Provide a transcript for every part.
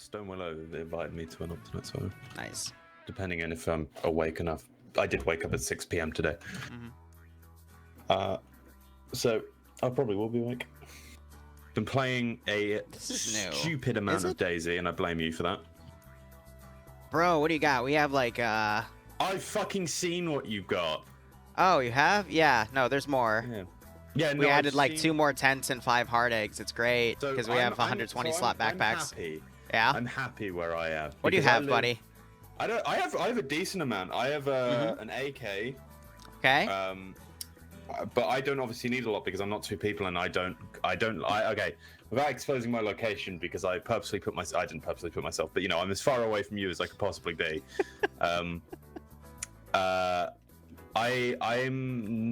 Stone Willow invited me to an op tonight, so Nice. depending on if I'm awake enough. I did wake up at 6 p.m. today. So I probably will be awake. Been playing a stupid amount of DayZ, and I blame you for that. Bro, what do you got? We have like I've fucking seen what you got. Oh, you have? Yeah. No, there's more. Yeah. We added like 2 more tents and 5 hard eggs. It's great because we have 120 slot backpacks. I'm happy. Yeah. I'm happy where I am. What do you have, buddy? I have a decent amount. I have an AK. Okay. But I don't obviously need a lot because I'm not 2 people, and okay. Without exposing my location, because I didn't purposely put myself, but you know, I'm as far away from you as I could possibly be. I'm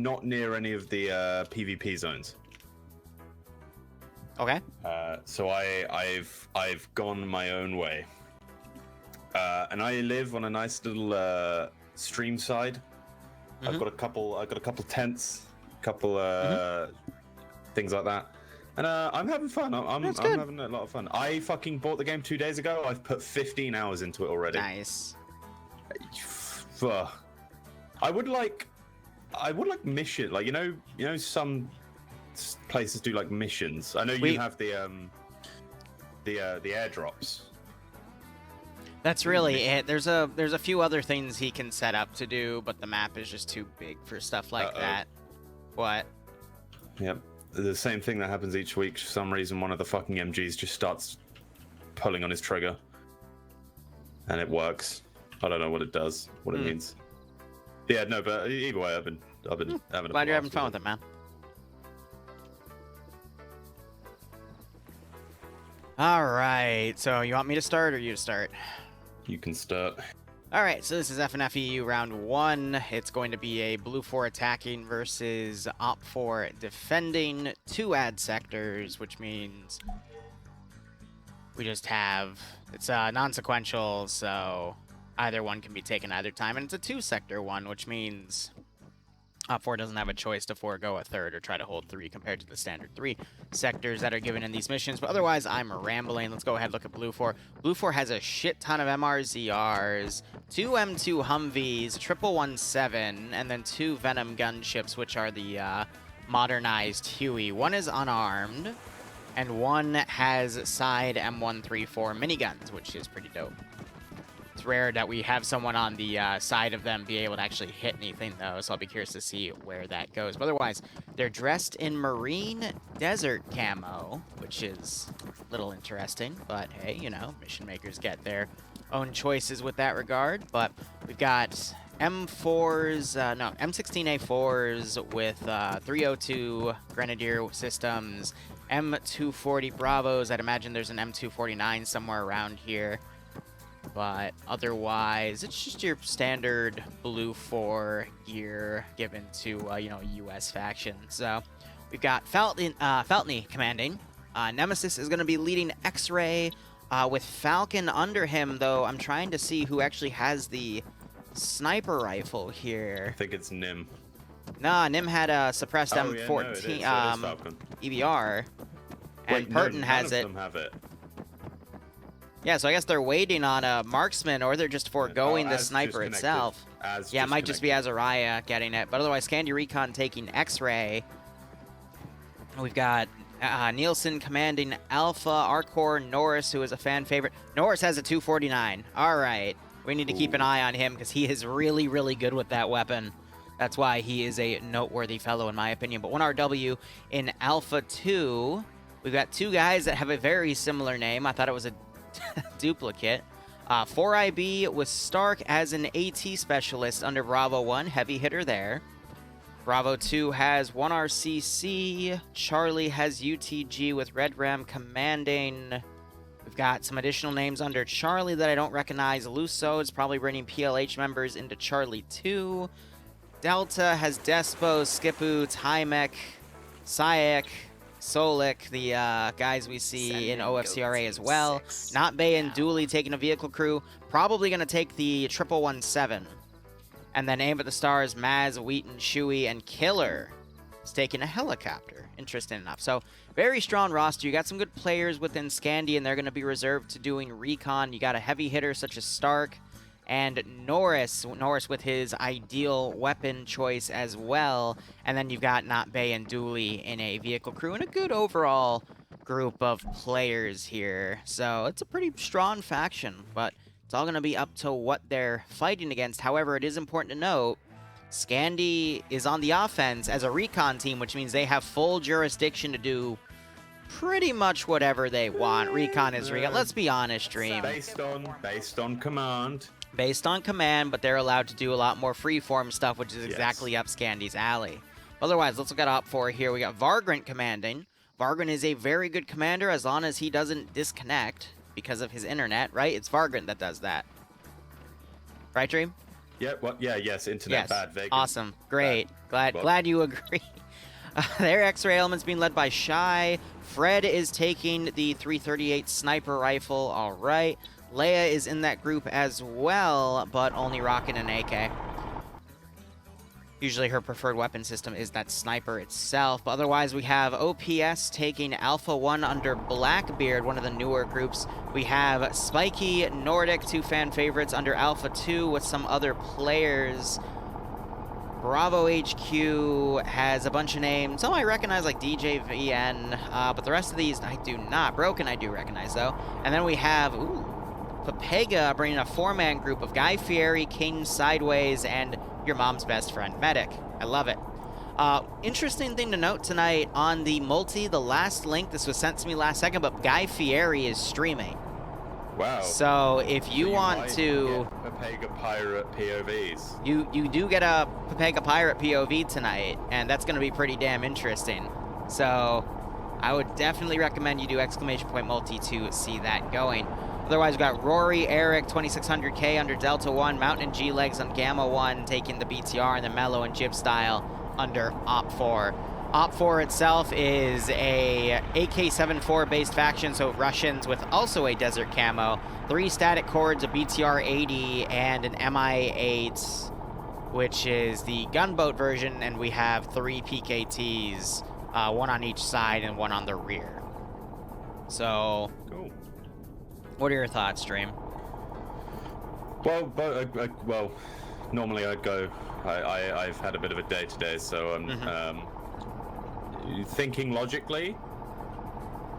not near any of the PvP zones. Okay. So I've gone my own way. And I live on a nice little stream side. I've got a couple tents, things like that, and I'm having fun. I'm having a lot of fun. I fucking bought the game 2 days ago. I've put 15 hours into it already. Nice. I would like mission, like you know some places do like missions. I know you have the airdrops. That's really it. There's a few other things he can set up to do, but the map is just too big for stuff like that. What? Yep. The same thing that happens each week. For some reason, one of the fucking MGs just starts pulling on his trigger, and it works. I don't know what it does, what it means. Yeah, no, but either way, I've been having a blast. Glad you're having fun with it, man. All right. So you want me to start or you to start? You can start. All right, so this is FNFEU round 1. It's going to be a Blue 4 attacking versus Op 4 defending 2 ad sectors, which means we just have, it's non-sequential, so either one can be taken either time, and it's a 2-sector one, which means Op 4 doesn't have a choice to forego a 3rd or try to hold 3 compared to the standard 3 sectors that are given in these missions. But otherwise, I'm rambling. Let's go ahead and look at Blue 4. Blue 4 has a shit ton of MRZRs, 2 M2 Humvees, 117, and then 2 Venom gunships, which are the modernized Huey. One is unarmed, and one has side M134 miniguns, which is pretty dope. It's rare that we have someone on the side of them be able to actually hit anything, though, so I'll be curious to see where that goes. But otherwise, they're dressed in marine desert camo, which is a little interesting. But hey, you know, mission makers get their own choices with that regard. But we've got M16A4s with 302 Grenadier systems, M240 Bravos. I'd imagine there's an M249 somewhere around here. But otherwise, it's just your standard Blue 4 gear given to, you know, U.S. faction. So we've got Feltney commanding. Nemesis is going to be leading X-Ray with Falcon under him, though. I'm trying to see who actually has the sniper rifle here. I think it's Nim. Nah, Nim had a suppressed M14 EBR, and Purton has it. None of them have it. Yeah, so I guess they're waiting on a marksman, or they're just foregoing the sniper itself. Yeah, it might just be Azariah getting it. But otherwise, Scandi Recon taking X-Ray. We've got Nielsen commanding Alpha, Arcor, Norris, who is a fan favorite. Norris has a 249. All right. We need to keep an eye on him because he is really, really good with that weapon. That's why he is a noteworthy fellow, in my opinion. But 1RW in Alpha 2. We've got 2 guys that have a very similar name. I thought it was a duplicate. 4IB with Stark as an AT specialist under Bravo 1, heavy hitter there. Bravo 2 has 1RCC. Charlie has UTG with Red Ram commanding. We've got some additional names under Charlie that I don't recognize. Luso is probably bringing PLH members into Charlie 2. Delta has Despo, Skipu, Tymek, Sayek, Solik, the guys we see in OFCRA as well. Not Bay and Dooley taking a vehicle crew. Probably going to take the 117. And then Aim at the Stars, Maz, Wheaton, Shuey, and Killer is taking a helicopter. Interesting enough. So, very strong roster. You got some good players within Scandi, and they're going to be reserved to doing recon. You got a heavy hitter such as Stark and Norris with his ideal weapon choice as well. And then you've got Not Bay and Dooley in a vehicle crew, and a good overall group of players here. So it's a pretty strong faction, but it's all going to be up to what they're fighting against. However, it is important to note, Scandi is on the offense as a recon team, which means they have full jurisdiction to do pretty much whatever they want. Recon is recon. Let's be honest, Dream. Based on command. Based on command, but they're allowed to do a lot more freeform stuff, which is exactly up Scandi's alley. Otherwise, let's look at Op 4 here. We got Vargrant commanding. Vargrant is a very good commander as long as he doesn't disconnect because of his internet, right? It's Vargrant that does that. Right, Dream? Yeah, yes, internet bad, Vegas. Awesome, great. Glad you agree. Their X-ray element's being led by Shy. Fred is taking the 338 sniper rifle, all right. Leia is in that group as well, but only rocking an AK. Usually her preferred weapon system is that sniper itself, but otherwise we have OPS taking Alpha 1 under Blackbeard, one of the newer groups. We have Spiky, Nordic, two fan favorites under Alpha 2 with some other players. Bravo HQ has a bunch of names. Some I recognize like DJVN, but the rest of these I do not. Broken I do recognize though. And then we have, Papega bringing a four-man group of Guy Fieri, King Sideways, and your mom's best friend, Medic. I love it. Interesting thing to note tonight on the multi, the last link, this was sent to me last second, but Guy Fieri is streaming. Wow. So if you want to... Papega Pirate POVs. You do get a Papega Pirate POV tonight, and that's going to be pretty damn interesting. So I would definitely recommend you do ! multi to see that going. Otherwise, we've got Rory, Eric, 2600K under Delta 1, Mountain and G-Legs on Gamma 1, taking the BTR, and then Mellow and Jib Style under Op 4. Op 4 itself is a AK-74 based faction, so Russians with also a desert camo, 3 static cords, a BTR-80, and an MI-8, which is the gunboat version, and we have 3 PKTs, 1 on each side and 1 on the rear. So... Cool. What are your thoughts, Dream? Well, normally I'd go. I've had a bit of a day today, so I'm thinking logically.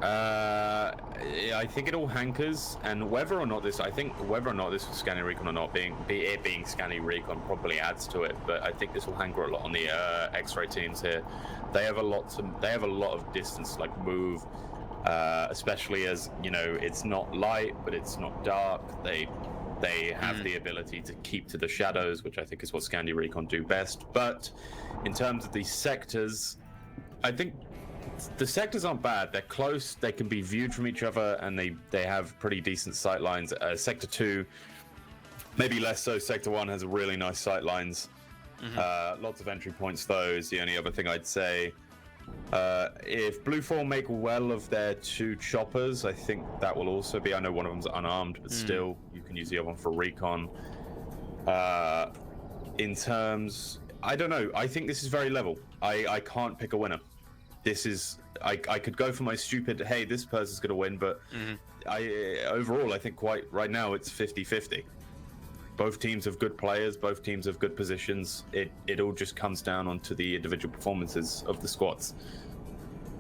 I think it all hankers, and whether or not this was Scanny Recon or not, being Scanny Recon probably adds to it. But I think this will hanker a lot on the X-ray teams here. They have a lot of distance, like move. Especially as, you know, it's not light, but it's not dark. They have the ability to keep to the shadows, which I think is what Scandi Recon do best. But in terms of these sectors, I think the sectors aren't bad. They're close. They can be viewed from each other, and they have pretty decent sight lines. Sector 2, maybe less so. Sector 1 has really nice sight lines. Lots of entry points, though, is the only other thing I'd say. If Blue 4 make well of their 2 choppers, I think that will also be... I know one of them's unarmed, but still, you can use the other one for recon. In terms... I don't know. I think this is very level. I can't pick a winner. This is... I could go for my stupid, hey, this person's going to win, but overall, I think right now, it's 50-50. Both teams have good players, both teams have good positions. It all just comes down onto the individual performances of the squads.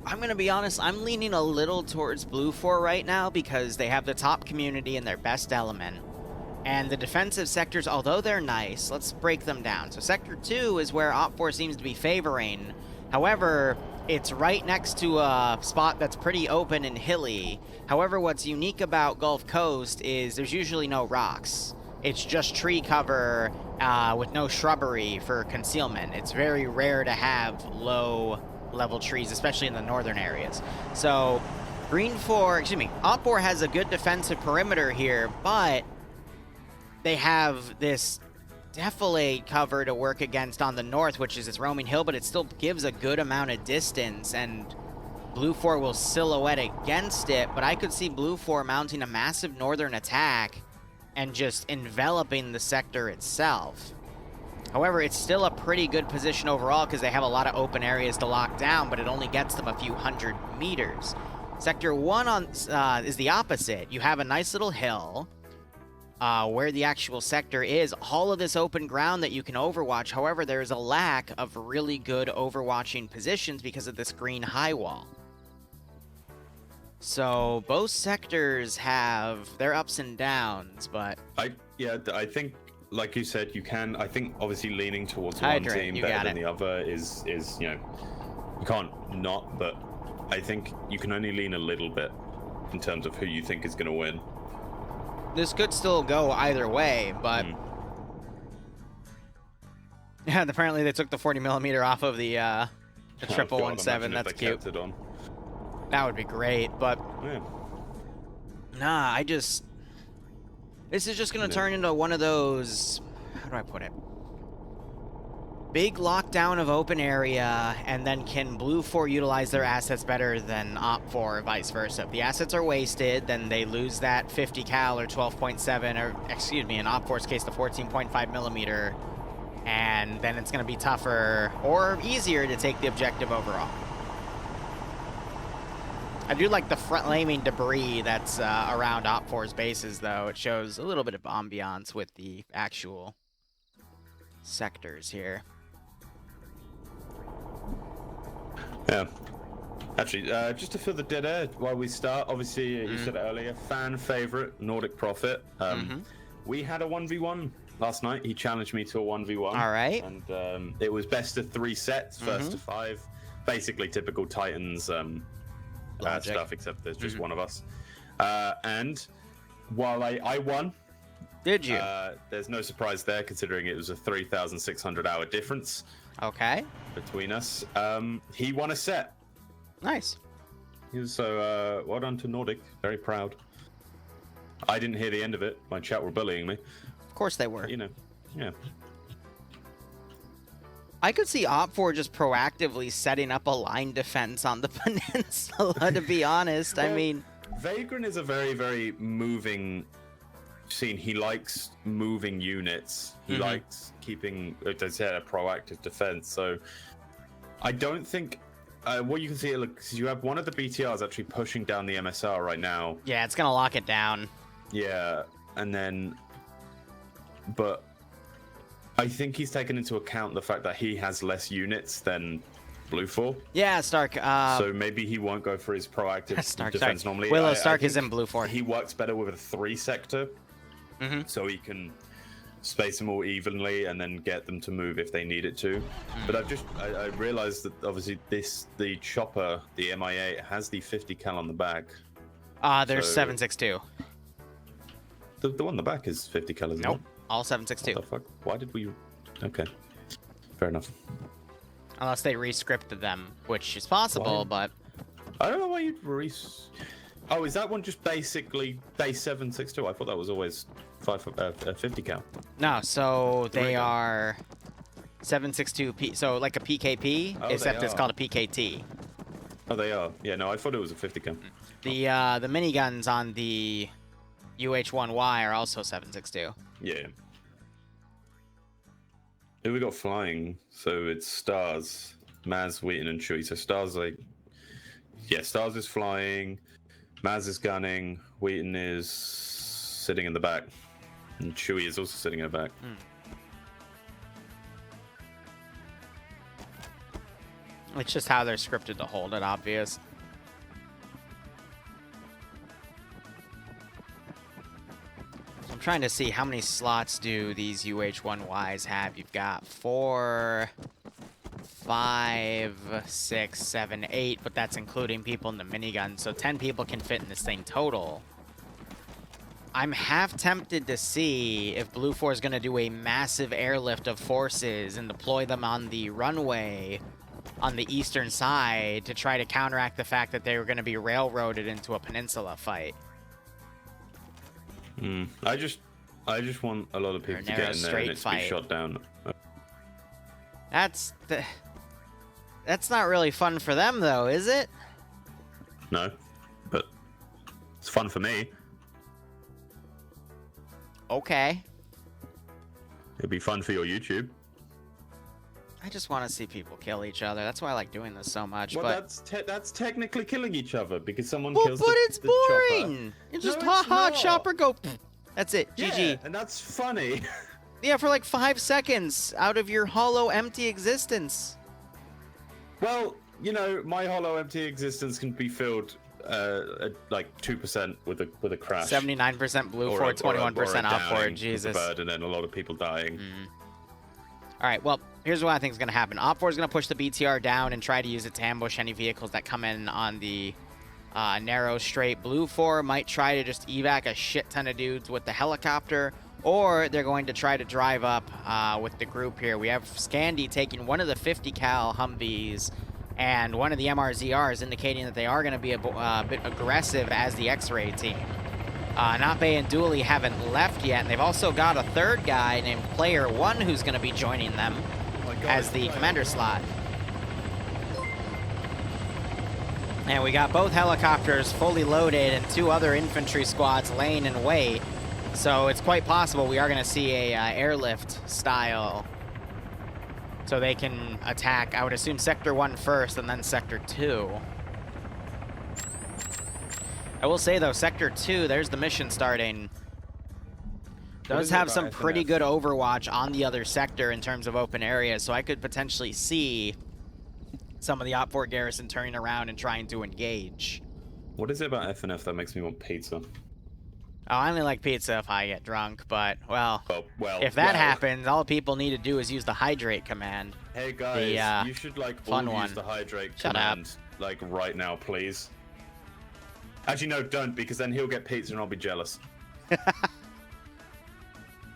I'm going to be honest, I'm leaning a little towards Blue 4 right now because they have the top community in their best element. And the defensive sectors, although they're nice, let's break them down. So Sector 2 is where Op 4 seems to be favoring. However, it's right next to a spot that's pretty open and hilly. However, what's unique about Gulf Coast is there's usually no rocks. It's just tree cover with no shrubbery for concealment. It's very rare to have low-level trees, especially in the northern areas. So, Op 4 has a good defensive perimeter here, but they have this defilade cover to work against on the north, which is this roaming hill, but it still gives a good amount of distance, and Blue 4 will silhouette against it, but I could see Blue 4 mounting a massive northern attack and just enveloping the sector itself. However, it's still a pretty good position overall because they have a lot of open areas to lock down, but it only gets them a few hundred meters. Sector 1 is the opposite. You have a nice little hill where the actual sector is. All of this open ground that you can overwatch. However, there's a lack of really good overwatching positions because of this green high wall. So both sectors have their ups and downs, but... I think, like you said, you can... I think, obviously, leaning towards one team better than the other is, you know... You can't not, but... I think you can only lean a little bit in terms of who you think is going to win. This could still go either way, but... Yeah, and apparently they took the 40mm off of the 117. That's cute. That would be great, but... Yeah. Nah, this is just going to turn into one of those... How do I put it? Big lockdown of open area, and then can Blue 4 utilize their assets better than Op 4 or vice versa? If the assets are wasted, then they lose that 50 cal or 12.7, or excuse me, in Op 4's case, the 14.5mm, and then it's going to be tougher or easier to take the objective overall. I do like the front-flaming debris that's around Op 4's bases, though. It shows a little bit of ambiance with the actual sectors here. Yeah. Actually, just to fill the dead air while we start, obviously, you said it earlier, fan favorite, Nordic Prophet. We had a 1v1 last night. He challenged me to a 1v1. All right. And it was best of 3 sets, first to 5. Basically typical Titans stuff, except there's just one of us. And while I won... Did you? There's no surprise there, considering it was a 3,600-hour difference. Okay. Between us. He won a set. Nice. So, well done to Nordic. Very proud. I didn't hear the end of it. My chat were bullying me. Of course they were. But, you know, yeah. I could see Op 4 just proactively setting up a line defense on the peninsula, to be honest. Well, I mean... Vagrant is a very, very moving... scene. He likes moving units. He likes keeping, as I said, a proactive defense. So I don't think what you can see, look, you have one of the BTRs actually pushing down the MSR right now. Yeah, it's gonna lock it down. Yeah, and then, but I think he's taken into account the fact that he has less units than Blue 4. Yeah, Stark. So maybe he won't go for his proactive defense normally. Willow Stark is in Blue 4. He works better with a 3 sector. So he can space them all evenly and then get them to move if they need it to. But I realized that obviously the chopper, the MI8, has the 50 cal on the back. There's 7.62. The one on the back is 50 cal, isn't it? All 7.62. What the fuck? Why did we... Okay. Fair enough. Unless they re-scripted them, which is possible, but... I don't know why you'd Oh, is that one just basically base 7.62? I thought that was always 50 cal. No, so they are 7.62 so like a PKP, except it's called a PKT. Oh, they are. Yeah, no, I thought it was a 50 cal. The miniguns on the UH-1Y are also 7.62. Yeah. Who we got flying? So it's Stars, Maz, Wheaton, and Chewy. So Stars Stars is flying. Maz is gunning, Wheaton is sitting in the back, and Chewy is also sitting in the back. It's just how they're scripted to hold it, obvious. So I'm trying to see how many slots do these UH-1Ys have. You've got 4, 5, 6, 7, 8, but that's including people in the minigun, so 10 people can fit in this thing total. I'm half tempted to see if Blue 4 is going to do a massive airlift of forces and deploy them on the runway on the eastern side to try to counteract the fact that they were going to be railroaded into a peninsula fight. I just want a lot of people to get in there and it's be shot down. That's not really fun for them, though, is it? No, but it's fun for me. Okay. It'd be fun for your YouTube. I just want to see people kill each other. That's why I like doing this so much. Well, but that's technically killing each other because someone well, kills but it's the boring. chopper. You just No, ha it's chopper go. That's it. Yeah, GG. and that's funny. Yeah, for like 5 seconds out of your hollow, empty existence. Well, you know, my hollow, empty existence can be filled at like 2% with a crash. 79% blue for 21% up for Jesus. Bird and then a lot of people dying. All right, well, here's what I think is going to happen. Op4 is going to push the BTR down and try to use it to ambush any vehicles that come in on the narrow straight. Blue 4 might try to just evac a shit ton of dudes with the helicopter, or they're going to try to drive up with the group here. We have Scandy taking one of the 50 cal Humvees and one of the MRZRs, indicating that they are going to be a bit aggressive as the X-Ray team. Not Bay and Dooley haven't left yet, and they've also got a third guy named Player One who's going to be joining them as the commander slot. And we got both helicopters fully loaded and 2 other infantry squads laying in wait. So it's quite possible we are going to see a airlift style. So they can attack, I would assume, Sector 1 first and then Sector 2. I will say, though, Sector 2, there's the mission starting. Does have some pretty good overwatch on the other sector in terms of open areas, so I could potentially see some of the Op4 garrison turning around and trying to engage. What is it about FNF that makes me want pizza? Oh, I only like pizza if I get drunk, but, well, if that happens, all people need to do is use the hydrate command. Hey, guys, you should, like, all use the hydrate command, like, right now, please. Actually, no, don't, because then he'll get pizza and I'll be jealous.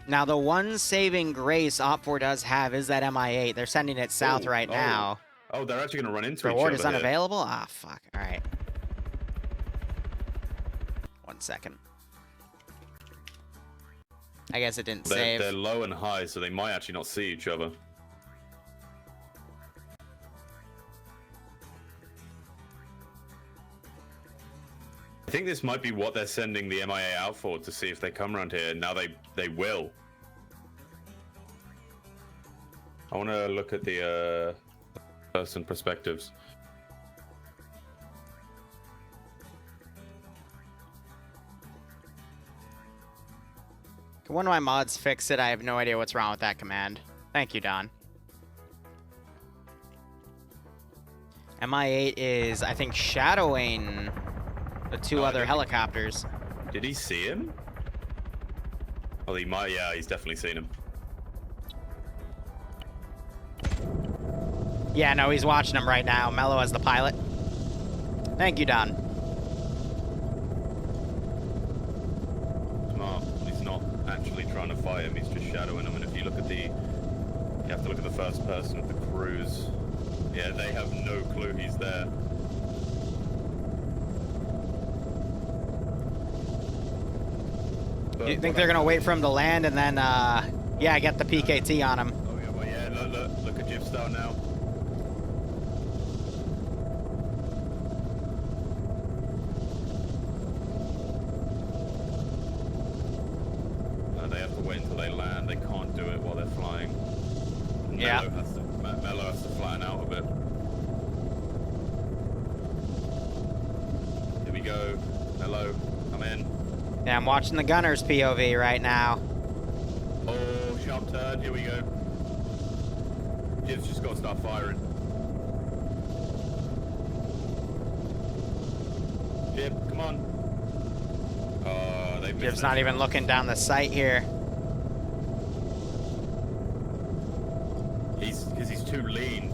Now, the one saving grace Op4 does have is that MI8. They're sending it south right now. Oh, they're actually going to run into each other. Reward is unavailable? Ah, fuck. All right. 1 second. I guess it didn't save. They're low and high, so they might actually not see each other. I think this might be what they're sending the MIA out for, to see if they come around here. Now they will. I want to look at the person perspectives. Can one of my mods fix it? I have no idea what's wrong with that command. Thank you, Don. MI8 is, I think, shadowing the 2 other helicopters. Did he see him? Oh, he might. Yeah, he's definitely seen him. Yeah, no, he's watching him right now. Mello as the pilot. Thank you, Don. Smart. He's not actually trying to fight him. He's just shadowing him. And if you look at you have to look at the first person of the crews. Yeah, they have no clue he's there. You think they're gonna wait for him to land and then, yeah, get the PKT on him? Oh yeah, well yeah. Look at Jibstar now. They have to wait until they land. They can't do it while they're flying. Yeah. Mello has to fly out of it. Here we go. Mello, come in. Yeah, I'm watching the gunner's POV right now. Oh, sharp turn. Here we go. Jib's just got to start firing. Jib, come on. They Jib's not even looking down the sight here. Because he's too lean.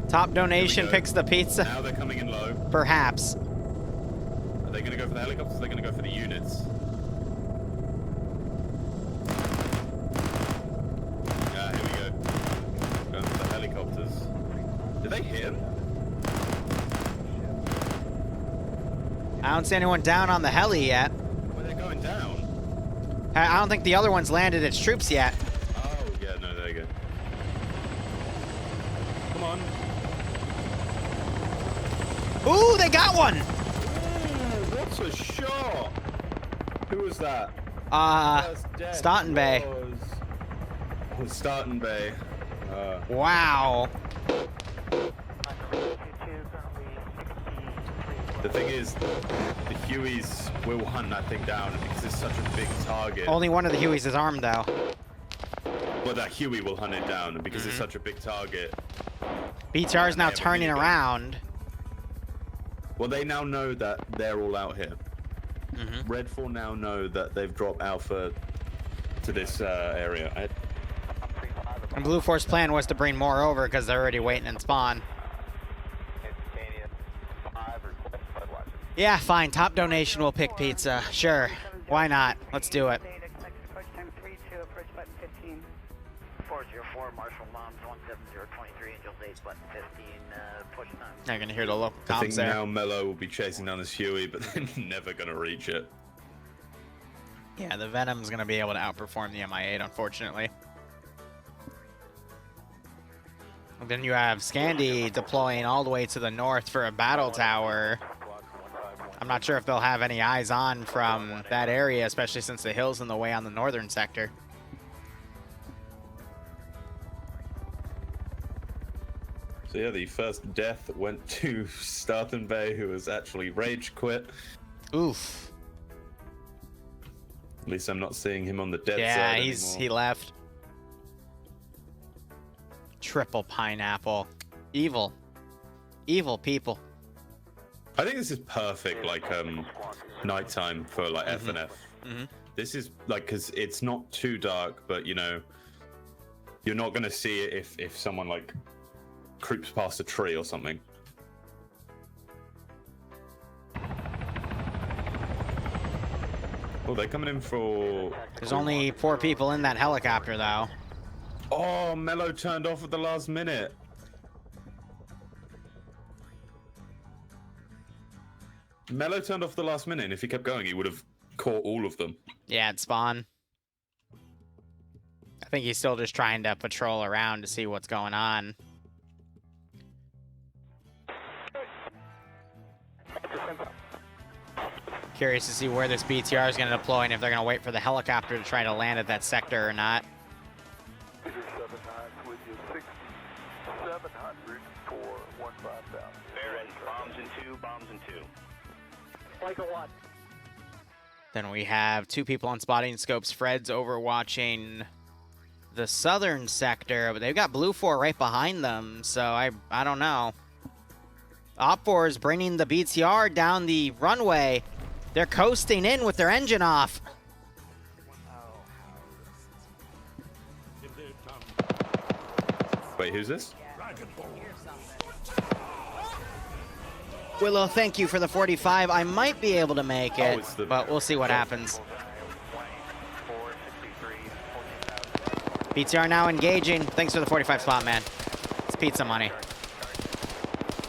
Top donation picks the pizza. Now they're coming in low. Perhaps. Are they going to go for the helicopters? Or are they going to go for the units? Yeah, here we go. Going for the helicopters. Did they hit him? I don't see anyone down on the heli yet. Well, they're going down. I don't think the other one's landed its troops yet. Oh, yeah, no, there you go. Come on. Ooh, they got one! Ooh, what's a shot? Who was that? Staunton Bay. Oh, Staunton Bay. Wow. The thing is, the Hueys will hunt that thing down because it's such a big target. Only one of the Hueys is armed, though. Well, that Huey will hunt it down because it's such a big target. BTR is now turning around. Well, they now know that they're all out here. Red 4 now know that they've dropped Alpha to this area. And Blue 4's plan was to bring more over because they're already waiting in spawn. Yeah, fine. Top donation will pick pizza. Sure. Why not? Let's do it. 404 Marshall Moms 17023 Angels 8 button 15 push time. They're gonna hear the local I comms think there. now Mello will be chasing down this Huey, but they're never gonna reach it. Yeah, the Venom's gonna be able to outperform the MI8, unfortunately. And then you have Scandy deploying all the way to the north for a battle tower. I'm not sure if they'll have any eyes on from that area, especially since the hill's in the way on the northern sector. So yeah, the first death went to Starthen Bay, who was actually rage quit. Oof. At least I'm not seeing him on the dead side Yeah, he left. Triple pineapple. Evil. Evil people. I think this is perfect, like, nighttime for, like, FNF. This is, like, because it's not too dark, but, you know, you're not going to see it if someone, like, creeps past a tree or something. Oh, they're coming in for... There's only 4 people in that helicopter, though. Oh, Mello turned off at the last minute. Mello turned off at the last minute, and if he kept going, he would have caught all of them. Yeah, at spawn. I think he's still just trying to patrol around to see what's going on. Curious to see where this BTR is going to deploy and if they're going to wait for the helicopter to try to land at that sector or not. Then we have 2 people on spotting scopes. Fred's overwatching the southern sector, but they've got Blue 4 right behind them, so I don't know. Op 4 is bringing the BTR down the runway. They're coasting in with their engine off. Wait, who's this? Willow, thank you for the 45. I might be able to make it, but we'll see what happens. BTR now engaging. Thanks for the 45 spot, man. It's pizza money.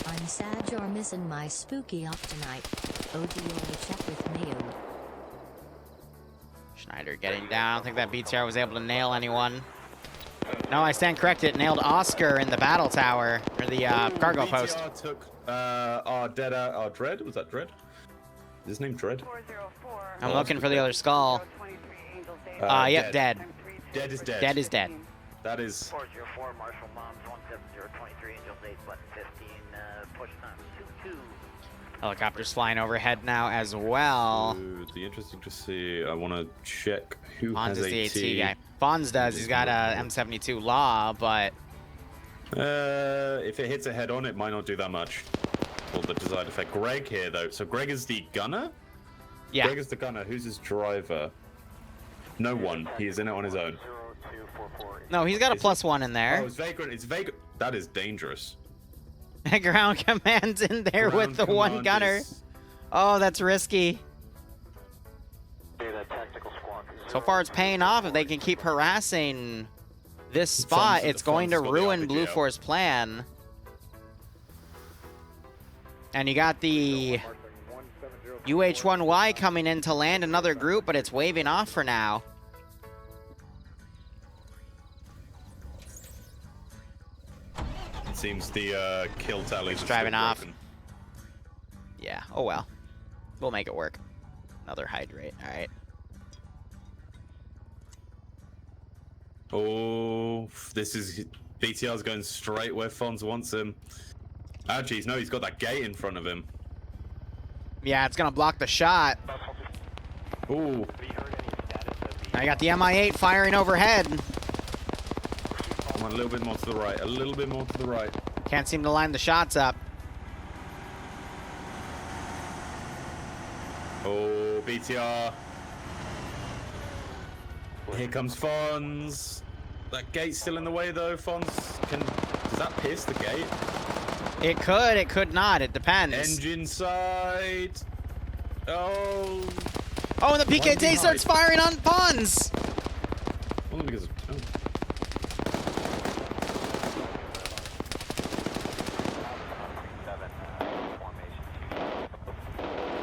I'm sad you're missing my spooky up tonight. ODO check with Mayo. Schneider getting down. I don't think that BTR was able to nail anyone. No, I stand corrected. Nailed Oscar in the battle tower, or the cargo post. BTR took our dead out, our Dread. Was that Dread? Is his name Dread? I'm looking for the other skull. Yep, dead. Dead is dead. Dead is dead. That is... 404 Marshall Moms 17023 Angels 8 button 15 push time 22. Helicopters flying overhead now as well. Ooh, it'd be interesting to see. I want to check who Fonz has is the AT. AT guy. Fonz does. He's got a M72 Law, but... if it hits a head on, it might not do that much. Or the desired effect. Greg here, though. So Greg is the gunner? Yeah. Greg is the gunner. Who's his driver? No one. He is in it on his own. No, he's got a +1 in there. Oh, it's Vagrant. It's Vagrant. That is dangerous. Ground command's in there with the one gunner. Oh, that's risky. So far, it's paying off. If they can keep harassing this spot, it's going to ruin Blue 4's plan. And you got the UH-1Y coming in to land another group, but it's waving off for now. It seems the kill tally is driving off. broken. Yeah, oh well. We'll make it work. Another hydrate, all right. Oh, this is BTR's going straight where Fonz wants him. Oh, geez, no, he's got that gate in front of him. Yeah, it's gonna block the shot. Ooh. I got the MI8 firing overhead. Come on, a little bit more to the right. A little bit more to the right. Can't seem to line the shots up. Oh, BTR. Here comes Fonz. That gate's still in the way, though. Fonz, does that pierce the gate? It could not. It depends. Engine side. Oh. Oh, and the PKT starts firing on Fonz. Only because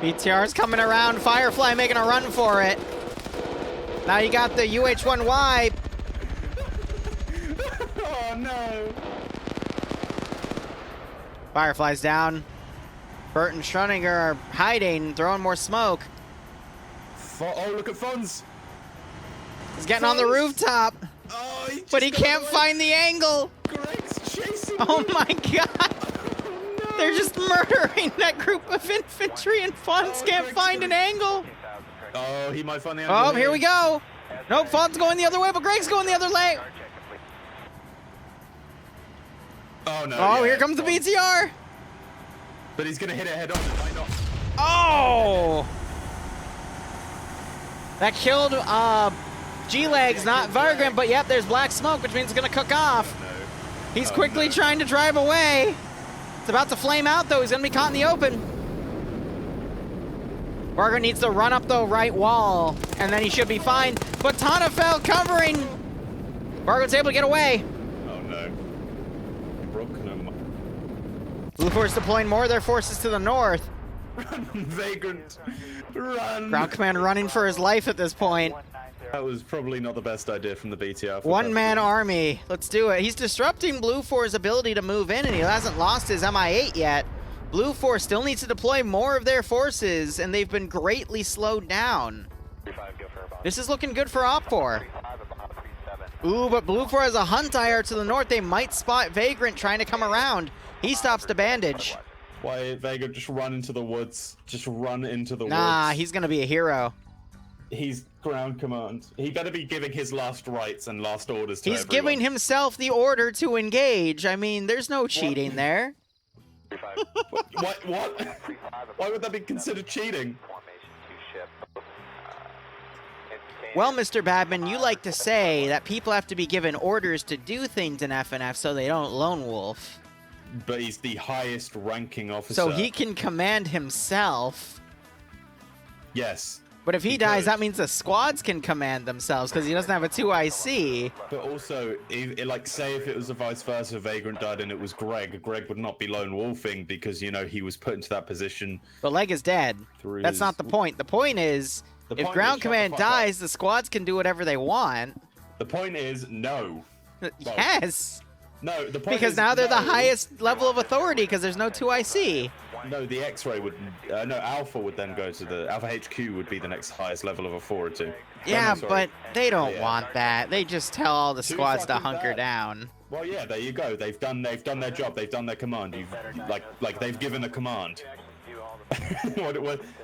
BTR's coming around. Firefly making a run for it. Now you got the UH-1Y. Oh, no. Firefly's down. Bert and Schroninger are hiding, throwing more smoke. Oh, look at Fonz. He's getting on the rooftop. Oh, But he can't find the angle. Greg's chasing Oh him. my god. No. They're just murdering that group of infantry, and Fonz can't Greg's find an angle. Oh, he might find the angle. Oh, here we go. Nope, Fonz going the other way, but Greg's going the other way. Oh, no. Oh, yeah, here comes the Fonz. BTR. But he's going to hit it head on. It might not. Oh! That killed G-Legs, not Vagrant, but yep, there's black smoke, which means it's going to cook off. No. He's quickly trying to drive away. It's about to flame out, though. He's going to be caught in the open. Vagrant needs to run up the right wall, and then he should be fine. But Tana fell covering. Vagrant's able to get away. Oh, no. Broken him. Blue Force deploying more of their forces to the north. Run, Vagrant. Run. Ground Command running for his life at this point. That was probably not the best idea from the BTR. One-man army. Let's do it. He's disrupting Blue Force's ability to move in, and he hasn't lost his MI8 yet. Blue Force still needs to deploy more of their forces, and they've been greatly slowed down. This is looking good for Op4. Ooh, but Blue Force has a hunt IR to the north. They might spot Vagrant trying to come around. He stops the bandage. Why, Vagrant, just run into the woods. Just run into the woods. Nah, he's going to be a hero. He's ground command. He better be giving his last rights and last orders to He's everyone. giving himself the order to engage. I mean, there's no cheating there. What? Why would that be considered cheating? Well, Mr. Badman, you like to say that people have to be given orders to do things in FNF so they don't lone wolf. But he's the highest ranking officer. So he can command himself. Yes. But if he dies, that means the squads can command themselves because he doesn't have a 2IC. But also, like, say if it was a vice versa, Vagrant died and it was Greg would not be lone wolfing because, you know, he was put into that position. But Leg is dead. That's not the point. The point is, if Ground Command dies, the squads can do whatever they want. The point is, no. Yes. No, the point because is, now they're the no. highest level of authority because there's no 2IC. No, the X-ray would, no, Alpha would then go to the, Alpha HQ would be the next highest level of authority. Yeah, Sorry. but they don't Yeah. want that. They just tell all the Too squads to fucking hunker bad. down. Well, yeah, there you go. They've done their job. They've done their command. Like they've given a command.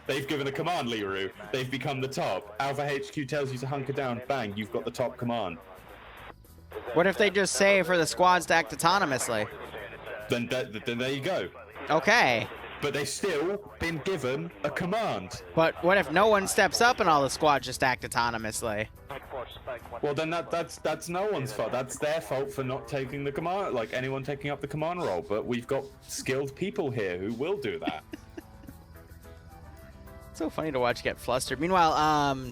They've given a command, Liru. They've become the top. Alpha HQ tells you to hunker down. Bang, you've got the top command. What if they just say for the squads to act autonomously? Then there you go. Okay. But they've still been given a command. But what if no one steps up and all the squads just act autonomously? Well, then that's no one's fault. That's their fault for not taking the command, like anyone taking up the command role. But we've got skilled people here who will do that. So funny to watch get flustered. Meanwhile,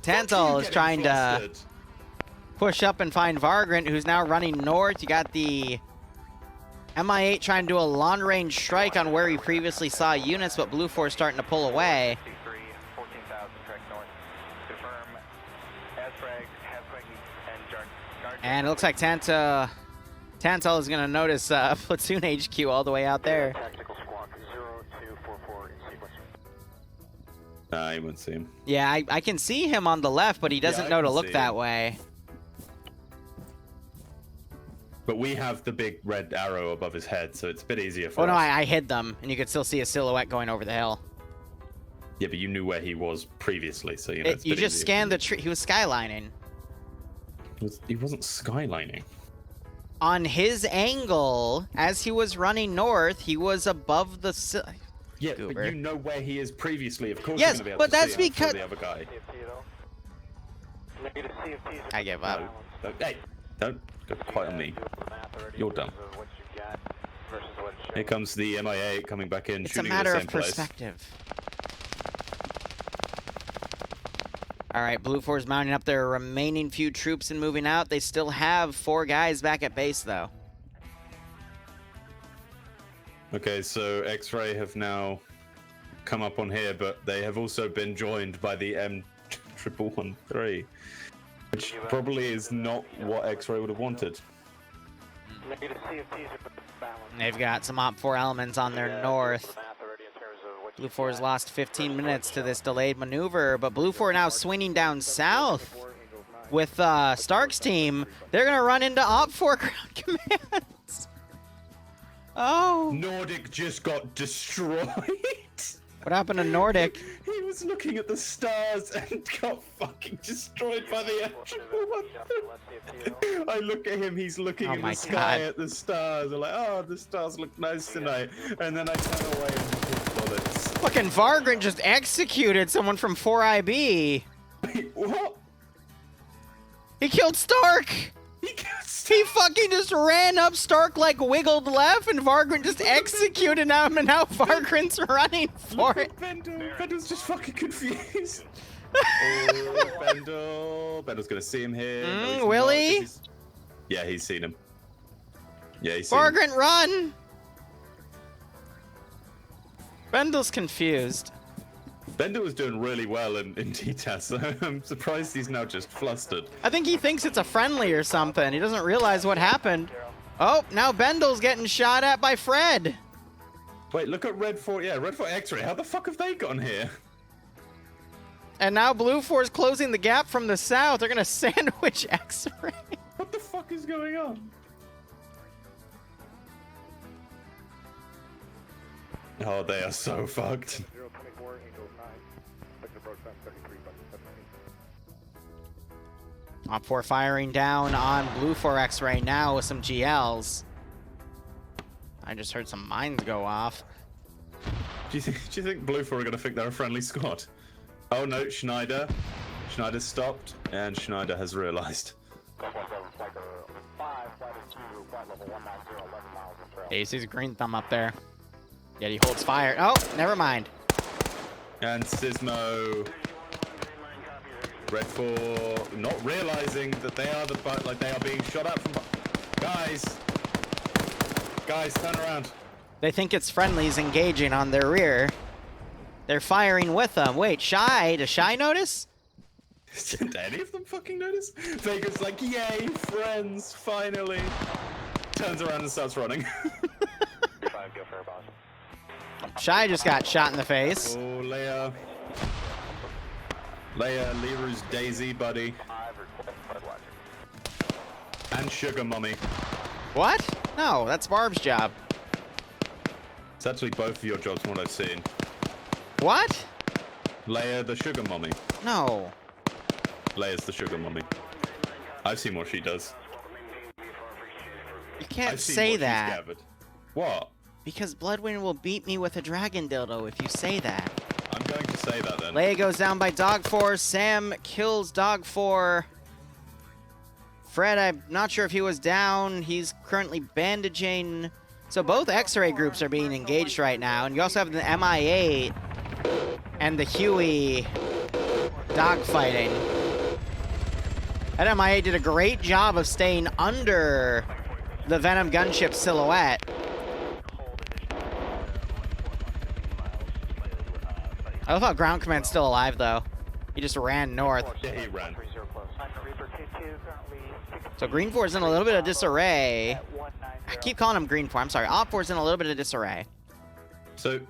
Tantal is trying to push up and find Vagrant, who's now running north. You got the MI8 trying to do a long-range strike on where he previously saw units, but Blue Force starting to pull away. And it looks like Tantal is going to notice Platoon HQ all the way out there. Nah, you won't see him. Yeah, I can see him on the left, but he doesn't know to look that way. But we have the big red arrow above his head, so it's a bit easier for Oh us. no, I hid them, and you could still see a silhouette going over the hill. Yeah, but you knew where he was previously, so you know. You just scanned the tree. He was skylining. He wasn't skylining. On his angle, as he was running north, he was above the. Yeah, Goober. but you know where he is previously. Of course, Yes, you're gonna be able but to that's see him before because the other guy. I give up. Hey, don't go quite on me. You're dumb. Here comes the MIA coming back in. It's a shooting matter in the of same perspective. All right, Blue 4's mounting up their remaining few troops and moving out. They still have 4 guys back at base, though. Okay, so X-Ray have now come up on here, but they have also been joined by the M1113, which probably is not what X-Ray would have wanted. They've got some Op 4 elements on their north. Blue 4's lost 15 minutes to this delayed maneuver, but Blue 4 now swinging down south with Stark's team. They're going to run into Op 4 ground commands. Oh. Nordic just got destroyed. What happened to Nordic? He was looking at the stars and got fucking destroyed by the M1113. I look at him, he's looking in the sky at the stars. I'm like, oh, the stars look nice tonight. And then I turn away and hit bullets. Fucking Vargran just executed someone from 4IB. Wait, what? He killed Stark. He fucking just ran up. Stark like wiggled left, and Vargran just executed him, and now Vargran's running for it. Bendel's just fucking confused. Oh, Bendel. Bendel's gonna see him here. No, will he? Yeah, he's seen him. Yeah, he's seen Vargran, run! Bendel's confused. Bendel was doing really well in TTAS, so I'm surprised he's now just flustered. I think he thinks it's a friendly or something. He doesn't realize what happened. Oh, now Bendel's getting shot at by Fred. Wait, look at Red 4. Yeah, Red 4 X-Ray. How the fuck have they gotten here? And now Blue 4's closing the gap from the south. They're going to sandwich X-Ray. What the fuck is going on? Oh, they are so fucked. Op 4 firing down on Blue 4 X-Ray now with some GLs. I just heard some mines go off. Do you think Blue 4 are gonna think they're a friendly squad? Oh no, Schneider. Schneider's stopped, and Schneider has realized. Yeah, he sees a green thumb up there. Yet he holds fire. Oh, never mind. And Sismo. Red 4 not realizing that they are they are being shot at from. Guys, turn around. They think it's friendlies engaging on their rear. They're firing with them. Wait, Shy? Does Shy notice? Did any of them fucking notice? Vega's like, yay, friends, finally. Turns around and starts running. Shy just got shot in the face. Oh, Leia. Liru's Daisy, buddy. And Sugar Mummy. What? No, that's Barb's job. It's actually both of your jobs from what I've seen. What? Leia the Sugar Mummy. No. Leia's the Sugar Mummy. I've seen what she does. You can't I've seen say what she's that. gathered. What? Because Bloodwind will beat me with a dragon dildo if you say that. I'm going to say that then. Leia goes down by Dog 4. Sam kills Dog 4. Fred, I'm not sure if he was down. He's currently bandaging. So both X-ray groups are being engaged right now. And you also have the MI8 and the Huey dogfighting. That MI8 did a great job of staying under the Venom gunship silhouette. I love how Ground Command's still alive, though. He just ran north. Yeah, he ran. So Green 4's in a little bit of disarray. I keep calling him Green 4. I'm sorry. Op 4's in a little bit of disarray. So,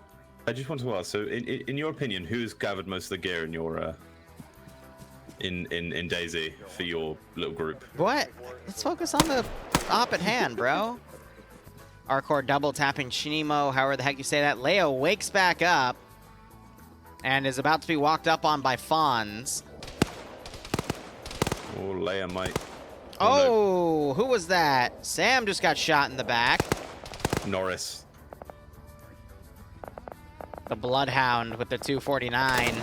I just want to ask. So, in your opinion, who's gathered most of the gear in your in Daisy for your little group? What? Let's focus on the op at hand, bro. Arcor double tapping Shinimo, however the heck you say that. Leo wakes back up and is about to be walked up on by Fonz. Oh, Leia might. Oh, who was that? Sam just got shot in the back. Norris. The Bloodhound with the 249.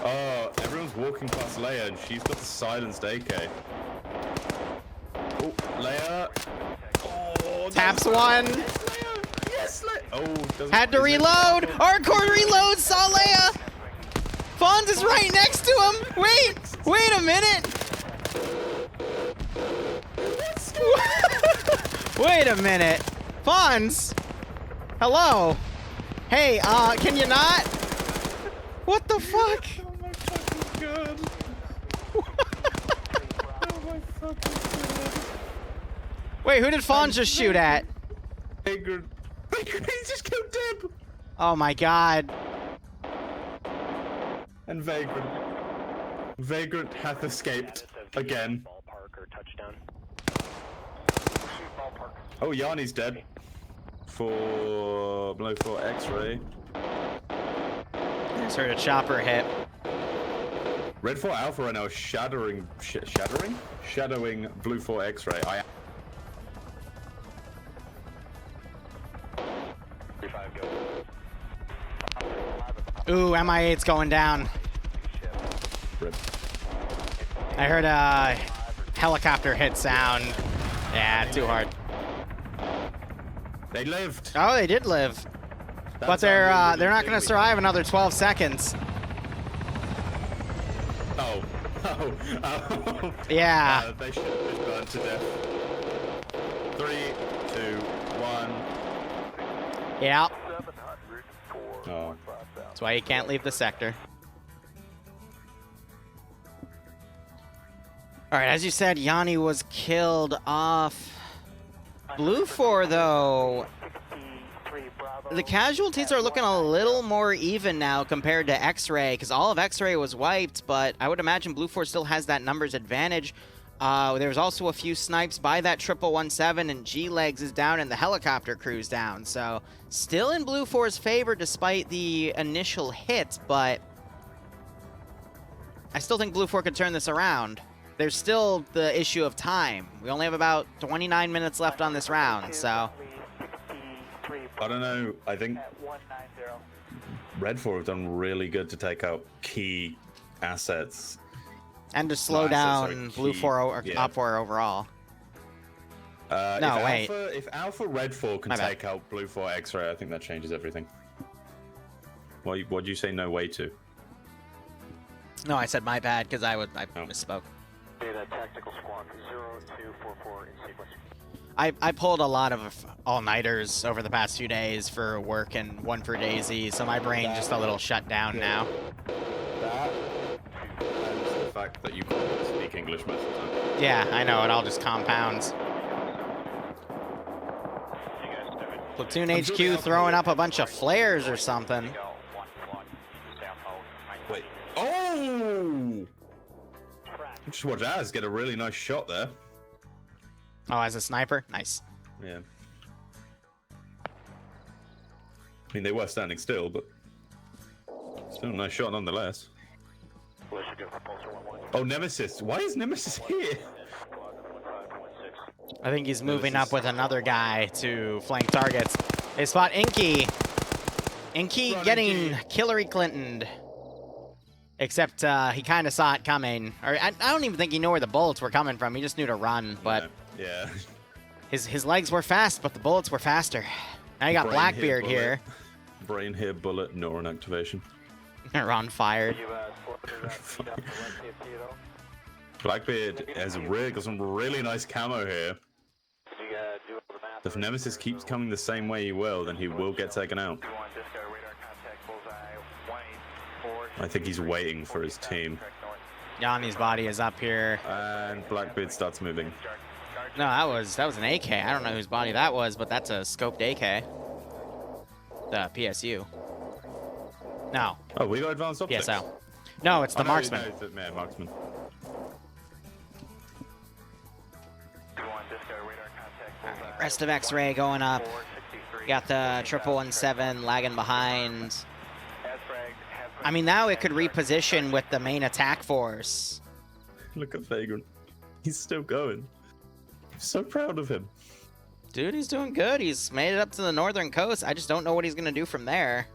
Oh, everyone's walking past Leia, and she's got the silenced AK. Oh, Leia. Oh, Taps one. Yes, Leia. Oh, had to reload. Arcor reload. Saw Leia. Fonz is right next to him. Wait a minute. Wait a minute. Fonz. Hello. Hey, can you not? What the fuck? Oh my fucking god. Oh my fucking god. Wait, who did Fonz just shoot at? Vagrant. He just killed Deb. Oh my god. And Vagrant. Vagrant hath escaped again. Oh, Yanni's dead. For below 4 X-ray. Just heard a chopper hit. Red 4 Alpha right now is shadowing Blue 4 X-ray. Ooh, MI8's going down. Rip. I heard a helicopter hit sound. Yeah, too hard. They lived. Oh, they did live. But they're not going to survive another 12 seconds. Oh. Yeah. They should have been burned to death. 3, 2, 1. Yeah. Oh. That's why you can't leave the sector. All right, as you said, Yanni was killed off. Blue 4, though, the casualties are looking a little more even now compared to X-Ray, because all of X-Ray was wiped, but I would imagine Blue 4 still has that numbers advantage. There's also a few snipes by that 1117, and G-Legs is down and the helicopter crew's down, so still in Blue 4's favor despite the initial hit, but I still think Blue 4 could turn this around. There's still the issue of time. We only have about 29 minutes left on this round, so. I don't know. I think Red 4 have done really good to take out key assets. And to slow down Blue 4 or Op 4 overall. No, wait. If Alpha Red 4 can take out Blue 4 X-Ray, I think that changes everything. What'd you say no way to? No, I said my bad because I misspoke. Data tactical squad 0244 in sequence. I pulled a lot of all-nighters over the past few days for work and one for Daisy, so my brain just a little shut down now. That and the fact that you can't speak English most of the time. Yeah, I know, it all just compounds. Platoon HQ throwing up a bunch of flares or something. Wait. Oh! Just watch Az get a really nice shot there. Oh, as a sniper? Nice. Yeah. I mean, they were standing still, but still a nice shot nonetheless. Oh, Nemesis. Why is Nemesis here? I think he's moving up with another guy to flank targets. They spot Inky. Inky getting Hillary Clinton'd. Except he kind of saw it coming. Or I don't even think he knew where the bullets were coming from. He just knew to run, but yeah. His legs were fast, but the bullets were faster. Now you got Blackbeard here. Brain hit bullet, neuron activation. Ron fired. Blackbeard has got some really nice camo here. If Nemesis keeps coming the same way he will, then he will get taken out. I think he's waiting for his team. Yanni's body is up here. And Blackbeard starts moving. No, that was an AK. I don't know whose body that was, but that's a scoped AK. The PSU. No. Oh, we got advanced optics. PSO. No, it's the marksman. No, it's the marksman. Rest of X-Ray going up. Got the 1117 lagging behind. I mean, now it could reposition with the main attack force. Look at Vagrant. He's still going. I'm so proud of him. Dude, he's doing good. He's made it up to the northern coast. I just don't know what he's going to do from there.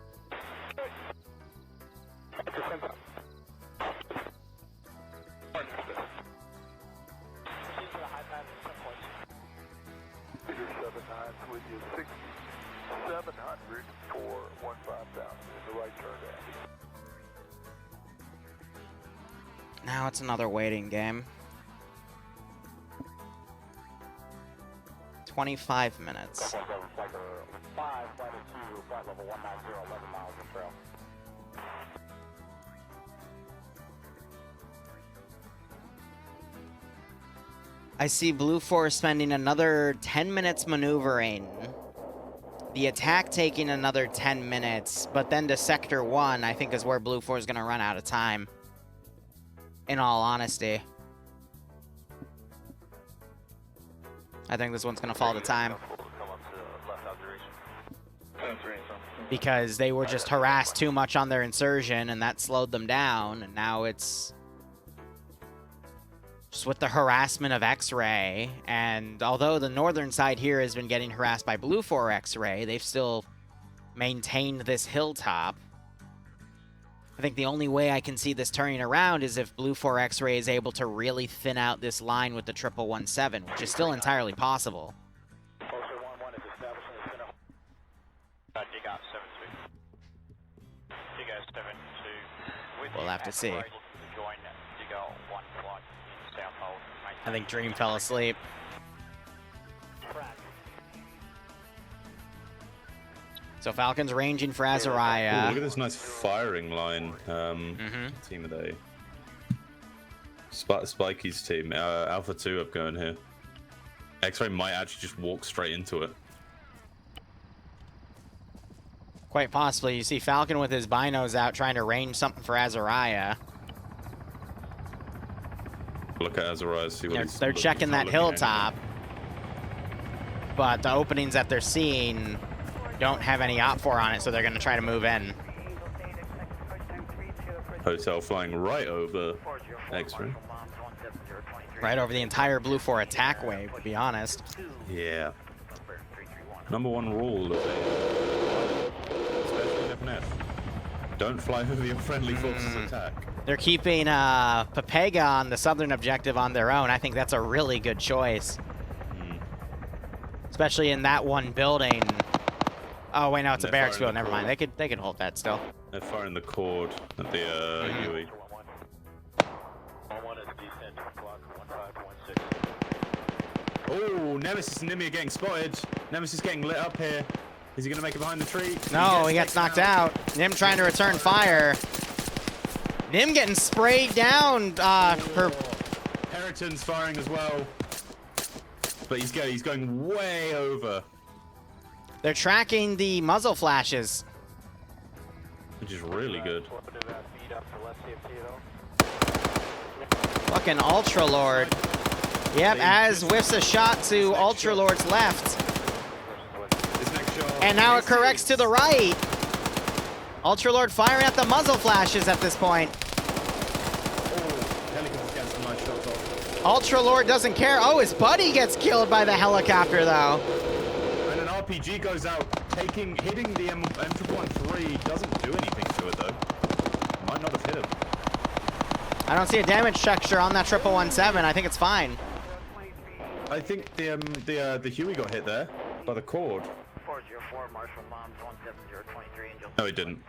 Now it's another waiting game. 25 minutes. I see Blue 4 spending another 10 minutes maneuvering. The attack taking another 10 minutes, but then to Sector 1, I think is where Blue 4 is going to run out of time. In all honesty. I think this one's going to fall to time. Because they were just harassed too much on their insurgent, and that slowed them down, and now it's just with the harassment of X-Ray, and although the northern side here has been getting harassed by Blue 4 X-Ray, they've still maintained this hilltop. I think the only way I can see this turning around is if Blue 4 X-Ray is able to really thin out this line with the 1117, which is still entirely possible. We'll have to see. I think Dream fell asleep. So Falcon's ranging for Azariah. Ooh, look at this nice firing line. Team of the day. Spikey's team. Alpha 2 up going here. X-Ray might actually just walk straight into it. Quite possibly. You see Falcon with his binos out trying to range something for Azariah. Look at Azariah, see what They're checking that hilltop. But the openings that they're seeing don't have any OP4 on it, so they're going to try to move in. Hotel flying right over X-Ray. Right over the entire Blue 4 attack wave, to be honest. Yeah. Number one rule of especially in FNF. Don't fly over your friendly forces attack. They're keeping Pepega on the southern objective on their own. I think that's a really good choice. Especially in that one building. Oh wait, no, it's a barracks field. Never mind. They could hold that still. They're firing the cord at the UE. Oh, Nemesis and Nimi are getting spotted. Nemesis getting lit up here. Is he gonna make it behind the tree? No, he gets knocked out. Nim trying to return fire. Nim getting sprayed down. Periton's firing as well. But he's going way over. They're tracking the muzzle flashes. Which is really good. Fucking Ultra Lord. Yep, as whiffs a shot to Ultra Lord's left. And now it corrects to the right. Ultra Lord firing at the muzzle flashes at this point. Ultra Lord doesn't care. Oh, his buddy gets killed by the helicopter, though. And an RPG goes out, hitting the M113. Doesn't do anything to it, though. Might not have hit him. I don't see a damage structure on that 1117. I think it's fine. I think the Huey got hit there by the cord. 404 Marshall Moms 17023 Angel. No, it didn't.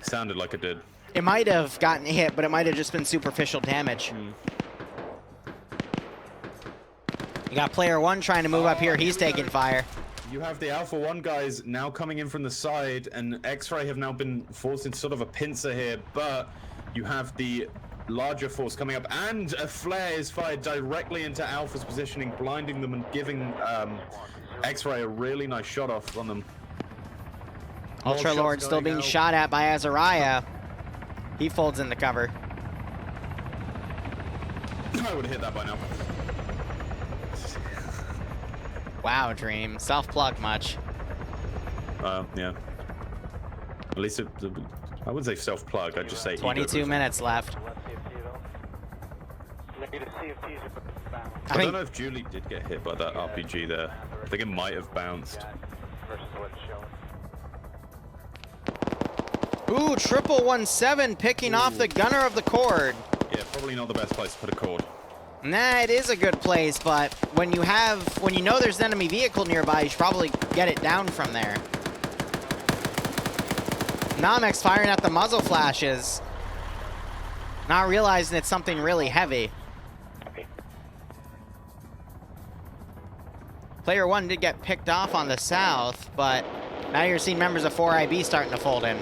Sounded like it did. It might have gotten hit, but it might have just been superficial damage. You got player 1 trying to move up here. He's taking fire. You have the Alpha 1 guys now coming in from the side, and X-Ray have now been forced into sort of a pincer here, but you have the larger force coming up, and a flare is fired directly into Alpha's positioning, blinding them and giving X-Ray a really nice shot off on them. Ultra Lord still being shot at by Azariah. He folds in the cover. I would have hit that by now. Wow, Dream. Self-plug much. Yeah. At least I wouldn't say self-plug, I'd just say 22 minutes left. I don't know if Julie did get hit by that RPG there. I think it might have bounced. Ooh, 117 picking off the gunner of the cord. Yeah, probably not the best place to put a cord. Nah, it is a good place, but when you know there's an enemy vehicle nearby, you should probably get it down from there. Namex firing at the muzzle flashes, not realizing it's something really heavy. Player 1 did get picked off on the south, but now you're seeing members of 4IB starting to fold in.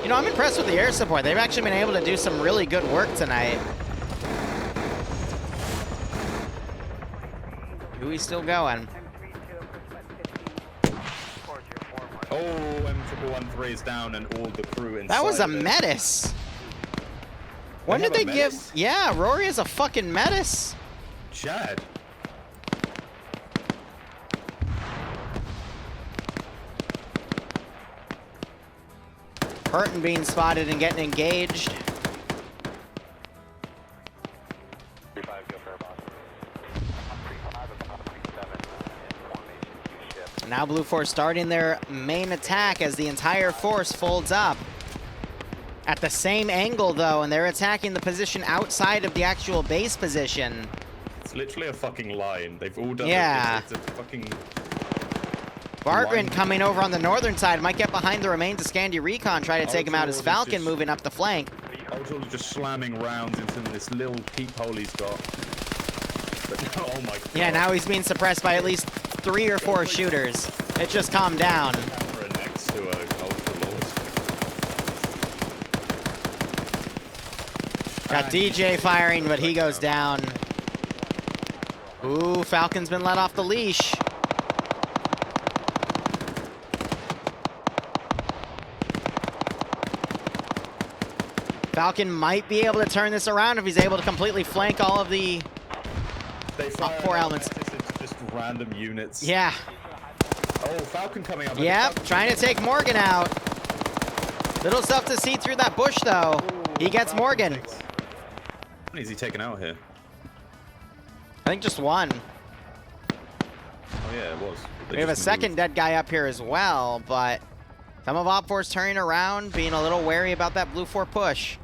You know, I'm impressed with the air support. They've actually been able to do some really good work tonight. Huey's still going. Oh, M1113 is down and all the crew inside. That was a Metis. When did they give... Yeah, Rory is a fucking Metis. Chad. Burton being spotted and getting engaged. Now Blue Force starting their main attack as the entire force folds up. At the same angle, though, and they're attacking the position outside of the actual base position. It's literally a fucking line. They've all done yeah. It's a fucking... Vargren coming over on the northern side, might get behind the remains of Scandy Recon, try to take him out as Falcon moving up the flank. Ultra just slamming rounds into this little peephole he's got. But, oh my god. Yeah, now he's being suppressed by at least 3 or 4 shooters. It just calmed down. Next to a Ultra Lord. Got DJ firing, but he goes down. Ooh, Falcon's been let off the leash. Falcon might be able to turn this around if he's able to completely flank all of the top 4 elements. Just random units. Yeah. Oh, Falcon coming up. Yep, trying to take Morgan out. Little stuff to see through that bush, though. He gets Morgan. How many is he taking out here? I think just 1. Oh, yeah, it was. We have a second dead guy up here as well, but some of OpForce turning around, being a little wary about that Blue 4 push.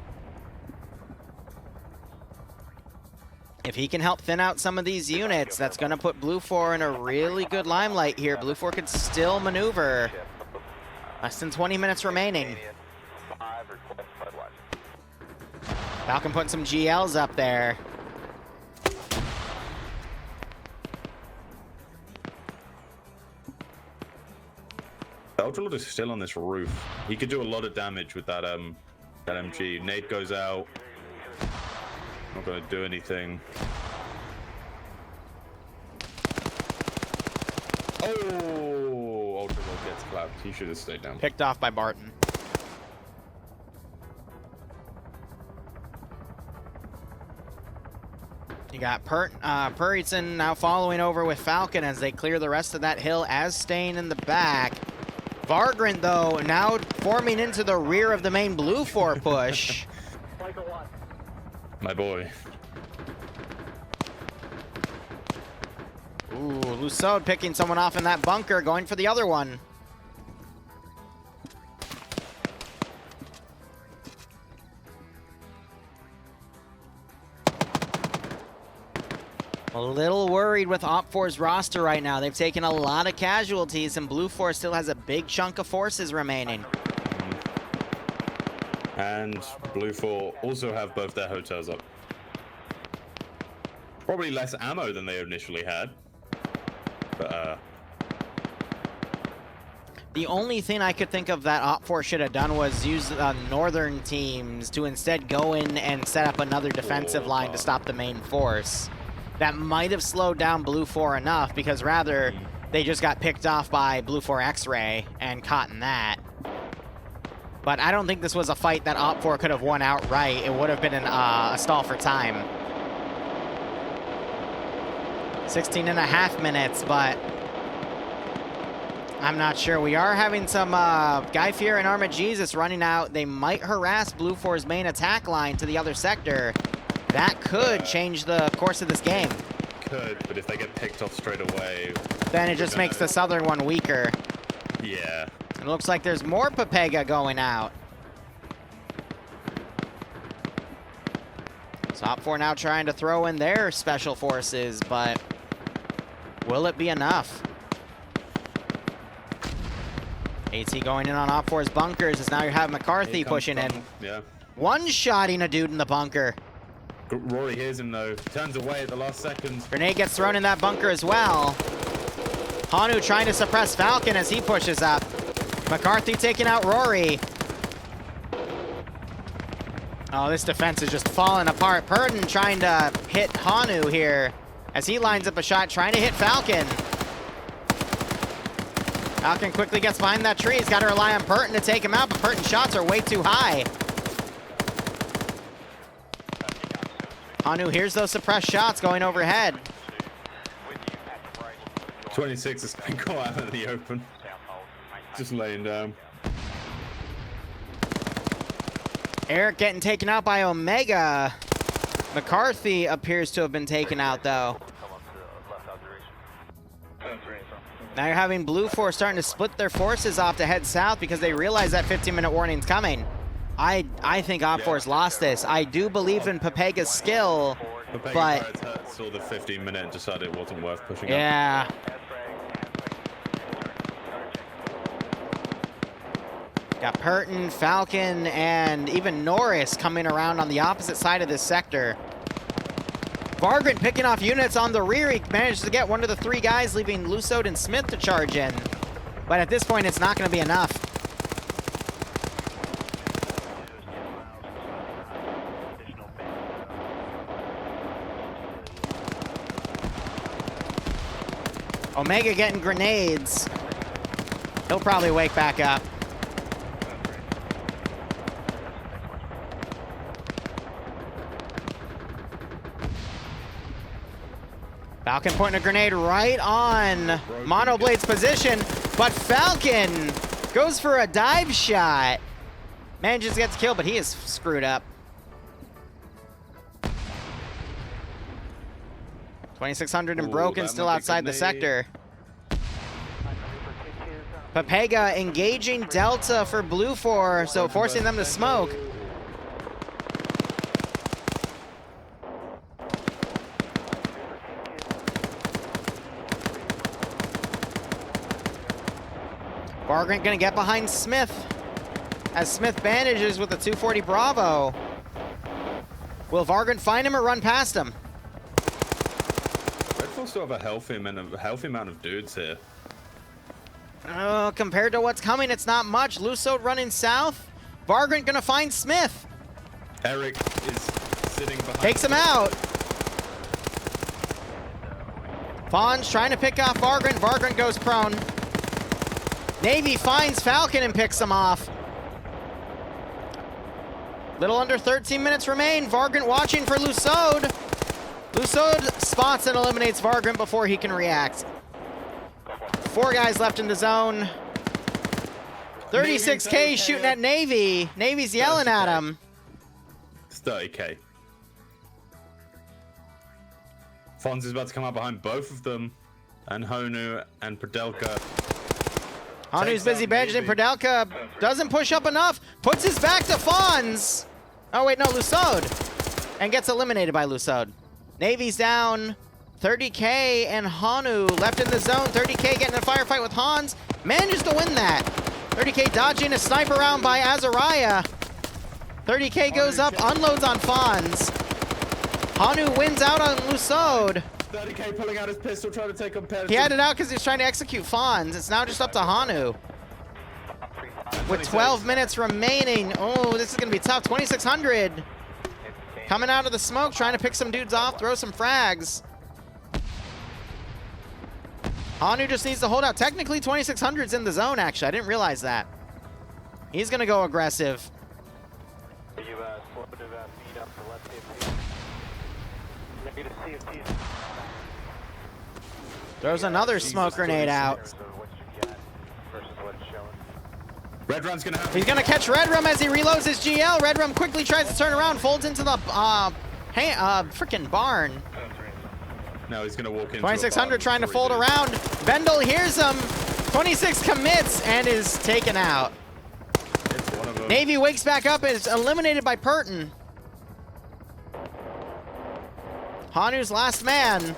If he can help thin out some of these units, that's going to put Blue 4 in a really good limelight here. Blue 4 could still maneuver. Less than 20 minutes remaining. Falcon putting some GLs up there. The Ultralord is still on this roof. He could do a lot of damage with that that MG. Nade goes out. Not gonna do anything. Oh, Ultralord gets clapped. He should have stayed down. Picked off by Barton. You got Purriton now following over with Falcon as they clear the rest of that hill as staying in the back. Vargren, though, now forming into the rear of the main Blue 4 push. My boy. Ooh, Lusode picking someone off in that bunker, going for the other one. A little worried with OpFor's roster right now. They've taken a lot of casualties, and Blue 4 still has a big chunk of forces remaining. And Blue 4 also have both their hotels up. Probably less ammo than they initially had. But, the only thing I could think of that OpFor should have done was use northern teams to instead go in and set up another defensive line to stop the main force. That might have slowed down Blue 4 enough, because rather they just got picked off by Blue 4 X-Ray and caught in that. But I don't think this was a fight that OpFor could have won outright. It would have been a stall for time. 16.5 minutes, but I'm not sure. We are having some Guy Fieri and Arma Jesus running out. They might harass Blue 4's main attack line to the other sector. That could change the course of this game. Could, but if they get picked off straight away... Then it just makes the southern one weaker. Yeah. It looks like there's more Pepega going out. So Op 4 now trying to throw in their special forces, but will it be enough? AT going in on Op 4's bunkers as now you have McCarthy pushing in. Yeah. One-shotting a dude in the bunker. Rory hears him though. Turns away at the last second. Grenade gets thrown in that bunker as well. Hanu trying to suppress Falcon as he pushes up. McCarthy taking out Rory. Oh, this defense is just falling apart. Purdon trying to hit Hanu here as he lines up a shot, trying to hit Falcon. Falcon quickly gets behind that tree. He's got to rely on Purdon to take him out, but Purdon's shots are way too high. Hanu hears those suppressed shots going overhead. 26 has been caught out in the open. Just laying down. Eric getting taken out by Omega. McCarthy appears to have been taken out, though. Now you're having Blue 4 starting to split their forces off to head south because they realize that 15-minute warning's coming. I think Op 4's lost this. I do believe in Pepega's skill, but... saw the 15-minute and decided it wasn't worth pushing yeah. up. Got Purton, Falcon, and even Norris coming around on the opposite side of this sector. Vargran picking off units on the rear. He managed to get one of the three guys, leaving Lusode and Smith to charge in. But at this point, it's not going to be enough. Omega getting grenades. He'll probably wake back up. Falcon pointing a grenade right on Monoblade's position, but Falcon goes for a dive shot. Manages to get the kill, but he is screwed up. 2600 and Broken still outside the sector. Pepega engaging Delta for Blue 4, so forcing them to smoke. Vargran gonna get behind Smith as Smith bandages with the 240 Bravo. Will Vargran find him or run past him? Redfall still have a healthy amount of dudes here. Compared to what's coming, it's not much. Lusode running south. Vargran gonna find Smith. Eric is sitting behind. Takes him out. Fawn's trying to pick off Vargran. Vargran goes prone. Navy finds Falcon and picks him off. Little under 13 minutes remain. Vargran watching for Lusode. Lusode spots and eliminates Vargran before he can react. 4 guys left in the zone. 36K shooting at Navy. Navy's yelling at him. It's 30K. Fonz is about to come out behind both of them. And Honu and Predelka. Hanu's busy bandaging. Predelka doesn't push up enough. Puts his back to Fonz. Oh, wait, no, Lusode. And gets eliminated by Lusode. Navy's down. 30K and Hanu left in the zone. 30K getting a firefight with Hans. Manages to win that. 30K dodging a sniper round by Azariah. 30K goes up, unloads on Fonz. Hanu wins out on Lusode. 30K pulling out his pistol, trying to take competitive. He had it out because he was trying to execute Fonz. It's now just up to Hanu. With 12 minutes remaining. Oh, this is going to be tough. 2600. Coming out of the smoke, trying to pick some dudes off, throw some frags. Hanu just needs to hold out. Technically, 2600's in the zone, actually. I didn't realize that. He's going to go aggressive. Throws another smoke grenade out. Red Rum's gonna have. He's gonna catch Red Rum as he reloads his GL. Red Rum quickly tries to turn around, folds into the freaking barn. No, he's gonna walk in. 2600 trying to fold around. Vendel hears him. 26 commits and is taken out. One of them. Navy wakes back up and is eliminated by Purton. Hanu's last man.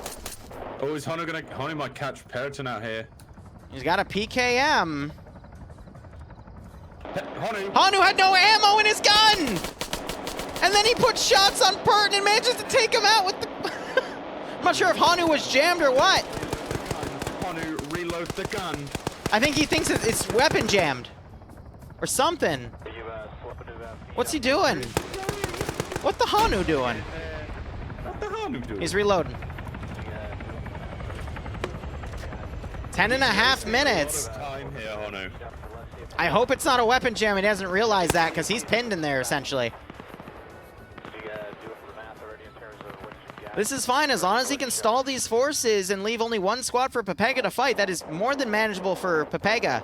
Oh, is Hanu might catch Puritan out here. He's got a PKM. Hanu had no ammo in his gun! And then he puts shots on Purton and manages to take him out with the... I'm not sure if Hanu was jammed or what. Hanu reload the gun. I think he thinks it's weapon jammed. Or something. What's he doing? What the Hanu doing? What the Hanu doing? He's reloading. 10.5 minutes. Time here, Hanu. I hope it's not a weapon jam. He doesn't realize that because he's pinned in there essentially. This is fine as long as he can stall these forces and leave only one squad for Pepega to fight. That is more than manageable for Pepega.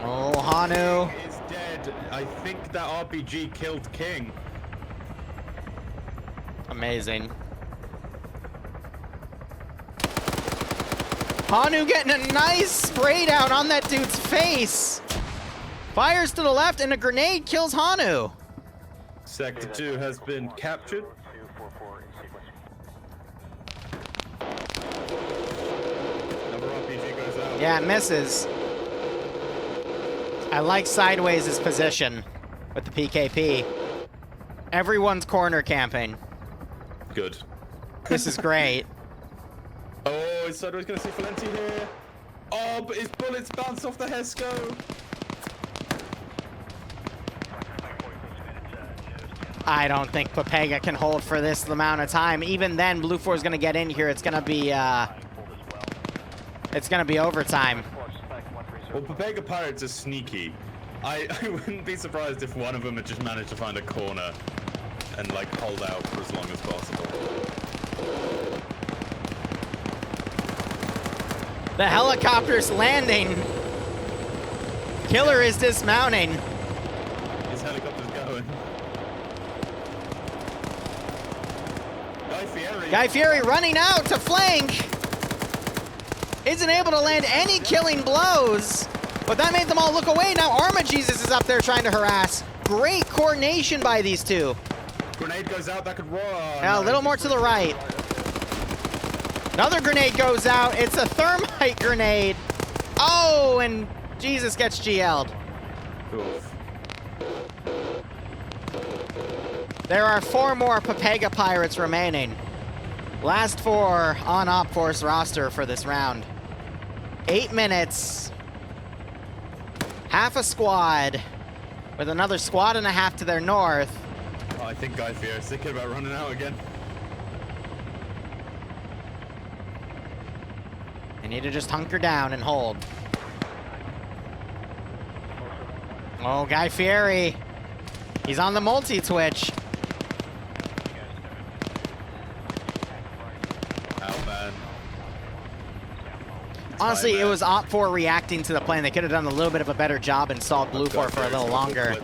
Oh, Hanu is dead. I think that RPG killed King. Amazing. Hanu getting a nice spray down on that dude's face. Fires to the left and a grenade kills Hanu. Sector 2 has been captured. Another RPG goes out. Yeah, it misses. I like Sideways' position with the PKP. Everyone's corner camping. Good. This is great. Oh, is Sideways gonna see Valenti here? Oh, but his bullets bounce off the Hesco. I don't think Pepega can hold for this amount of time. Even then, Blue 4 is going to get in here. It's going to be overtime. Well, Pepega Pirates are sneaky. I wouldn't be surprised if one of them had just managed to find a corner and like hold out for as long as possible. The helicopter's landing. Killer is dismounting. His helicopter's going. Guy Fieri running out to flank. Isn't able to land any killing blows, but that made them all look away. Now Arma Jesus is up there trying to harass. Great coordination by these two. Grenade goes out, that could roll. Now a little more to the right. Another grenade goes out. It's a thermite grenade. Oh, and Jesus gets GL'd. Oof. There are 4 more Pepega Pirates remaining. Last 4 on Op Force roster for this round. 8 minutes. Half a squad with another squad and a half to their north. Oh, I think Guy Fieri's thinking about running out again. They need to just hunker down and hold. Oh, Guy Fieri. He's on the multi-twitch. Honestly, it was Op 4 reacting to the plane. They could have done a little bit of a better job and stalled Blue 4 for a little longer.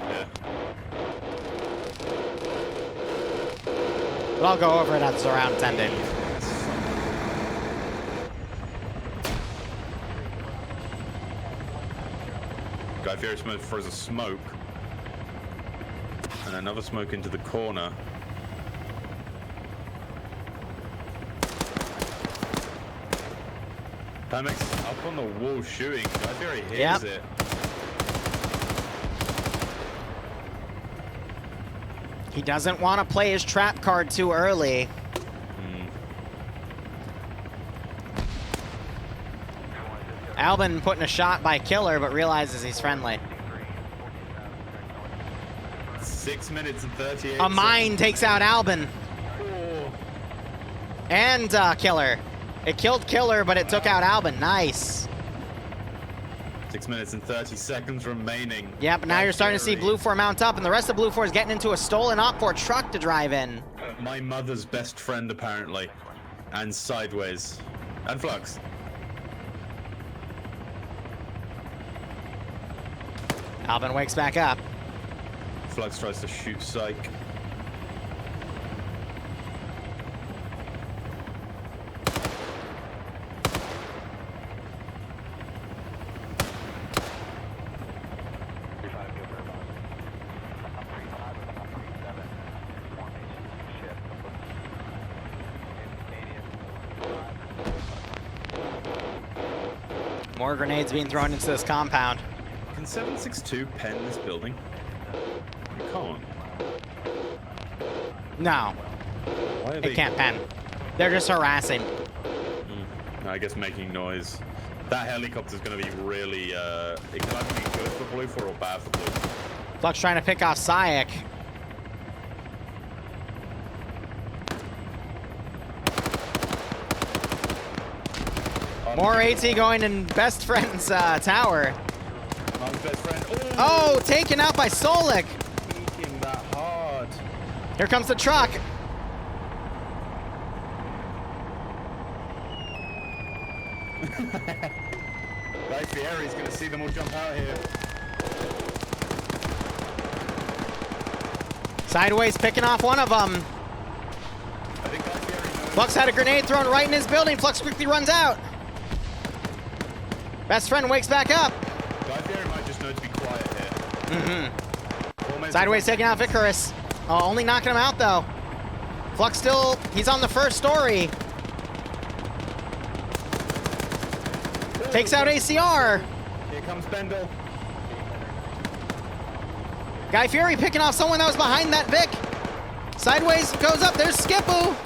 But I'll go over it as the round's ended. Guy Fieri throws a smoke. And another smoke into the corner. Timex up on the wall shooting. Guy Fieri hears it. He doesn't want to play his trap card too early. Albin putting a shot by Killer, but realizes he's friendly. 6 minutes and 38 A mine takes out Albin. And Killer. It killed Killer, but it took out Albin. Nice. 6 minutes and 30 seconds remaining. Yeah, but now you're starting to see Blue 4 mount up, and the rest of Blue 4 is getting into a stolen Op 4 truck to drive in. My mother's best friend, apparently. And Sideways. And Flux. Alvin wakes back up. Flux tries to shoot Psych. More grenades being thrown into this compound. Can 762 pen this building? You can't. No, Why are they can't pen. They're just harassing. I guess making noise. That helicopter's going to be really, it can either be good for Blue 4 or bad for Blue 4. Flux trying to pick off Sayek. More AT going in best friend's tower. Mom's best friend. Oh, taken out by Solik. Peeking that hard. Here comes the truck. Guy Fieri's going to see them all jump out here. Sideways picking off one of them. I think Guy Fieri knows. Flux had a grenade thrown right in his building. Flux quickly runs out. Best friend wakes back up. Guy Fieri might just know to be quiet here. Sideways taking out Icarus. Oh, only knocking him out though. Flux still, he's on the first story. Takes out ACR. Here comes Bendel. Guy Fieri picking off someone that was behind that Vic. Sideways goes up, there's Skippoo.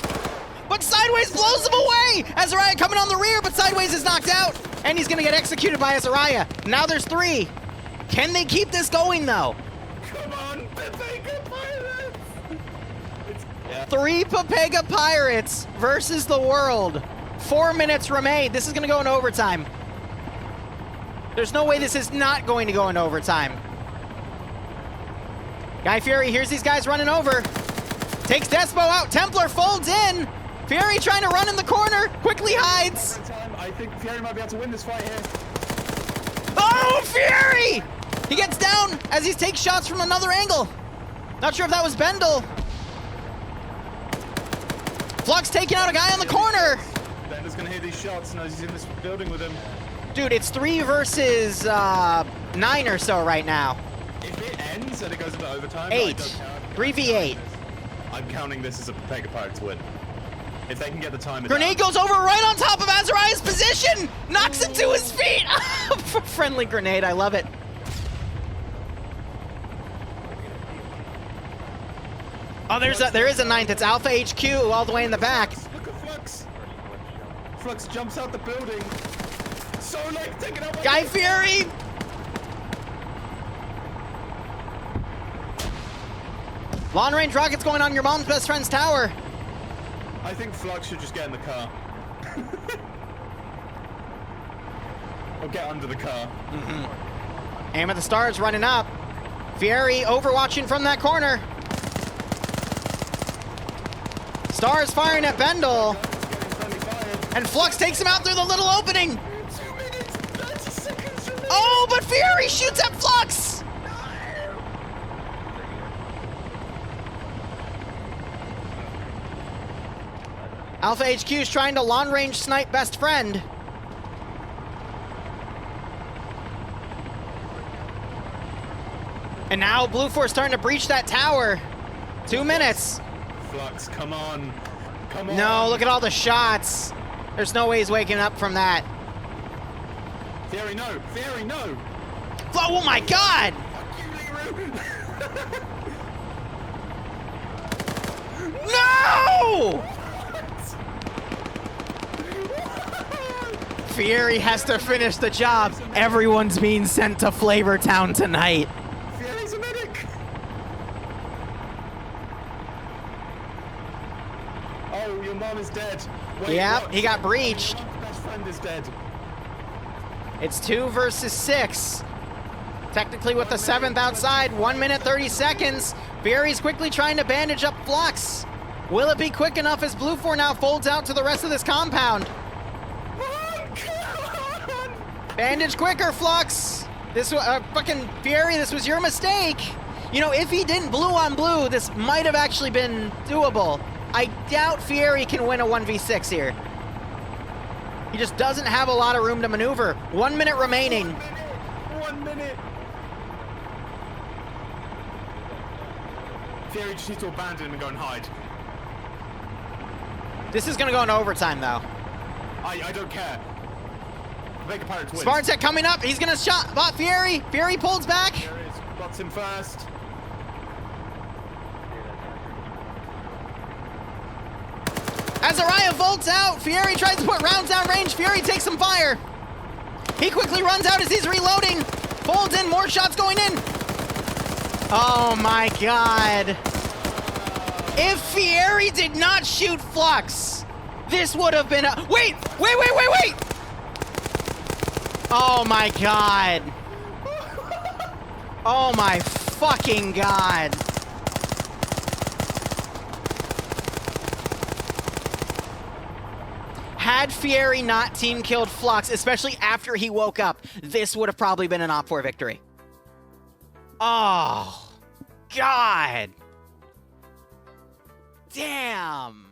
But Sideways blows him away! Azariah coming on the rear, but Sideways is knocked out. And he's gonna get executed by Azariah. Now there's 3. Can they keep this going though? Come on, Papega Pirates! 3 Papega Pirates versus the world. 4 minutes remain. This is gonna go in overtime. There's no way this is not going to go in overtime. Guy Fieri hears these guys running over. Takes Despo out. Templar folds in. Fieri trying to run in the corner. Quickly hides. I think Fieri might be able to win this fight here. Oh, Fieri! He gets down as he takes shots from another angle. Not sure if that was Bendel. Flux taking out a guy on the corner. Bendel's gonna hear these shots and he's in this building with him. Dude, it's 3 versus 9 or so right now. If it ends and it goes into overtime, 8. 3v8. I'm counting this as a Papega Pirates win. If they can get the time. Grenade goes over right on top of Azariah's position! Knocks him to his feet! Friendly grenade, I love it. Oh, there is a 9th. It's Alpha HQ all the way in the back. Look at Flux. Flux jumps out the building. So like taking out Guy Fieri! Long range rockets going on your mom's best friend's tower. I think Flux should just get in the car. Or get under the car. Aim at the stars running up. Fieri overwatching from that corner. Stars firing at Bendel. And Flux takes him out through the little opening. 2 minutes, 30 seconds remaining. Oh, but Fieri shoots at Flux. Alpha HQ is trying to long-range snipe best friend. And now Blue 4 starting to breach that tower. 2 minutes. Flux, come on. Come on. No, look at all the shots. There's no way he's waking up from that. Fieri, no. Fieri, no. Oh my God. Fuck you, Liru. No! Fieri has to finish the job. Everyone's being sent to Flavor Town tonight. Fieri's a medic. Oh, your mom is dead. Wait, Yep, what? he got breached. Your best friend is dead. It's 2 versus 6. Technically with the 7th outside, 1 minute 30 seconds. Fury's quickly trying to bandage up Flux. Will it be quick enough as Blue 4 now folds out to the rest of this compound? Bandage quicker, Flux. This fucking Fury, this was your mistake. You know, if he didn't blue on blue, this might have actually been doable. I doubt Fury can win a 1v6 here. He just doesn't have a lot of room to maneuver. 1 minute remaining. 1 minute. Fury just needs to abandon him and go and hide. This is gonna go into overtime, though. I don't care. Make a Pirates win. Spartak coming up. He's gonna shot bot Fury. Fury pulls back. There it is. Bots him first. As Araya volts out, Fury tries to put rounds down range. Fury takes some fire. He quickly runs out as he's reloading. Folds in, more shots going in. Oh my god. If Fury did not shoot Flux, this would have been a... Wait! Oh my god. Oh my fucking god. Had Fury not team killed Flux, especially after he woke up, this would have probably been an Op4 victory. Oh, God. Damn.